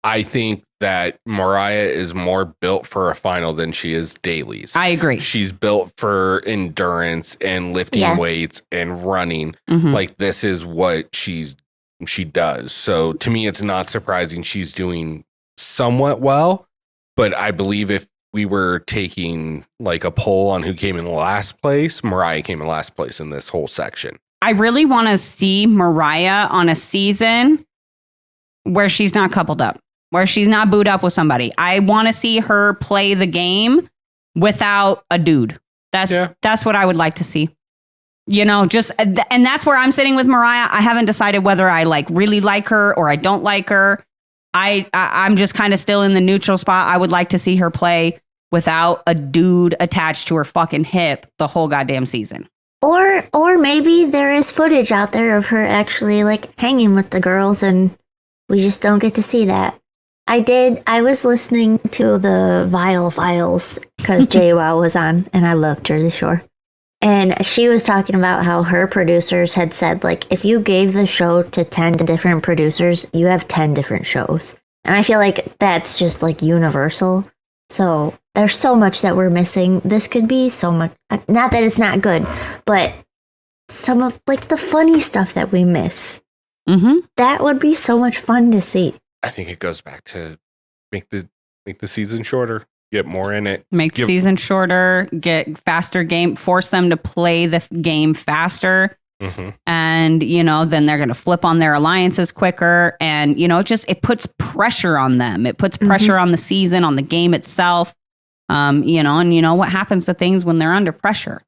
I think that Mariah is more built for a final than she is dailies. I agree. She's built for endurance and lifting weights and running. Mm-hmm. Like this is what she does. So to me, it's not surprising she's doing somewhat well. But I believe if we were taking like a poll on who came in last place, Mariah came in last place in this whole section. I really want to see Mariah on a season where she's not coupled up, where she's not booed up with somebody. I want to see her play the game without a dude. That's what I would like to see. And that's where I'm sitting with Mariah. I haven't decided whether I really like her or I don't like her. I'm just kind of still in the neutral spot. I would like to see her play without a dude attached to her fucking hip the whole goddamn season. Or maybe there is footage out there of her actually like hanging with the girls and we just don't get to see that. I was listening to the Vile Files because JWoww was on and I love Jersey Shore. And she was talking about how her producers had said, like, if you gave the show to 10 different producers, you have 10 different shows. And I feel like that's just like universal. So there's so much that we're missing. This could be so much, not that it's not good, but some of like the funny stuff that we miss. Mm-hmm. That would be so much fun to see. I think it goes back to make the season shorter, get more in it. Make the season shorter, get faster game, force them to play the game faster. Mm-hmm. And, then they're going to flip on their alliances quicker. And, it puts pressure on them. It puts pressure on the season, on the game itself. And what happens to things when they're under pressure?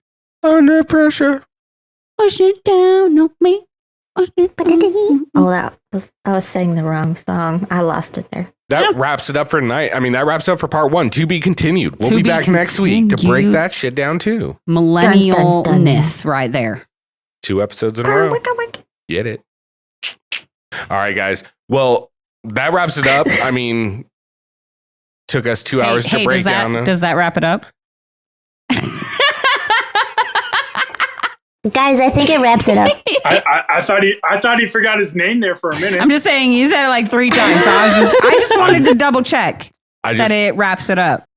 Under pressure. Push it down on me. Oh, I was saying the wrong song. I lost it there. That wraps it up for tonight. I mean, that wraps up for part 1. To be continued. We'll be back next week to break that shit down too. Millennialness right there. 2 episodes in a row. Get it. All right, guys. Well, that wraps it up. I mean, took us 2 hours to break down. Does that wrap it up? Guys, I think it wraps it up. I thought he forgot his name there for a minute. I'm just saying you said it like 3 times. So I just wanted to double check that it wraps it up.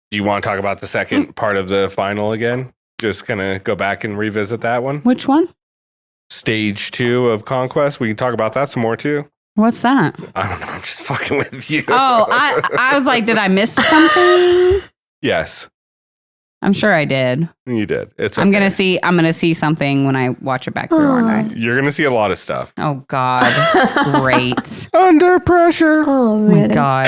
Do you want to talk about the second part of the final again? Just kind of go back and revisit that one. Which one? Stage 2 of Conquest. We can talk about that some more too. What's that? I don't know. I'm just fucking with you. Oh, I was like, did I miss something? Yes. I'm sure I did. You did. It's okay. I'm gonna see something when I watch it back through, aren't I? You're gonna see a lot of stuff. Oh God. Great. Under pressure. Oh, Oh my God.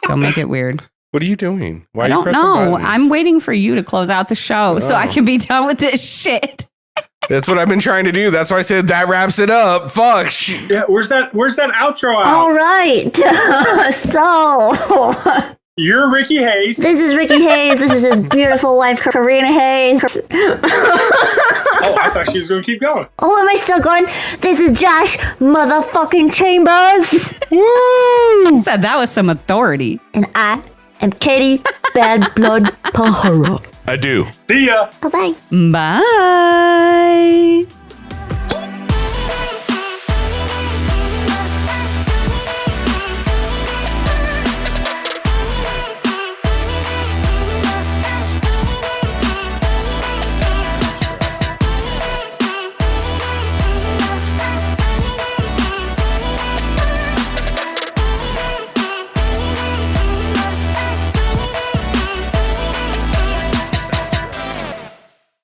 Don't make it weird. What are you doing? Why I are you don't pressing know. buttons? I'm waiting for you to close out the show so I Oh. can be done with this shit. That's what I've been trying to do. That's why I said that wraps it up. Fuck. Yeah, where's that outro out? All right. So, You're Ricky Hayes. this is Ricky Hayes. This is his beautiful wife, Karina Hayes. Oh, I thought she was going to keep going. Oh, am I still going? This is Josh motherfucking Chambers. You said that was some authority. And I am Katie Bad Blood Pahara. I do. See ya. Bye-bye. Bye.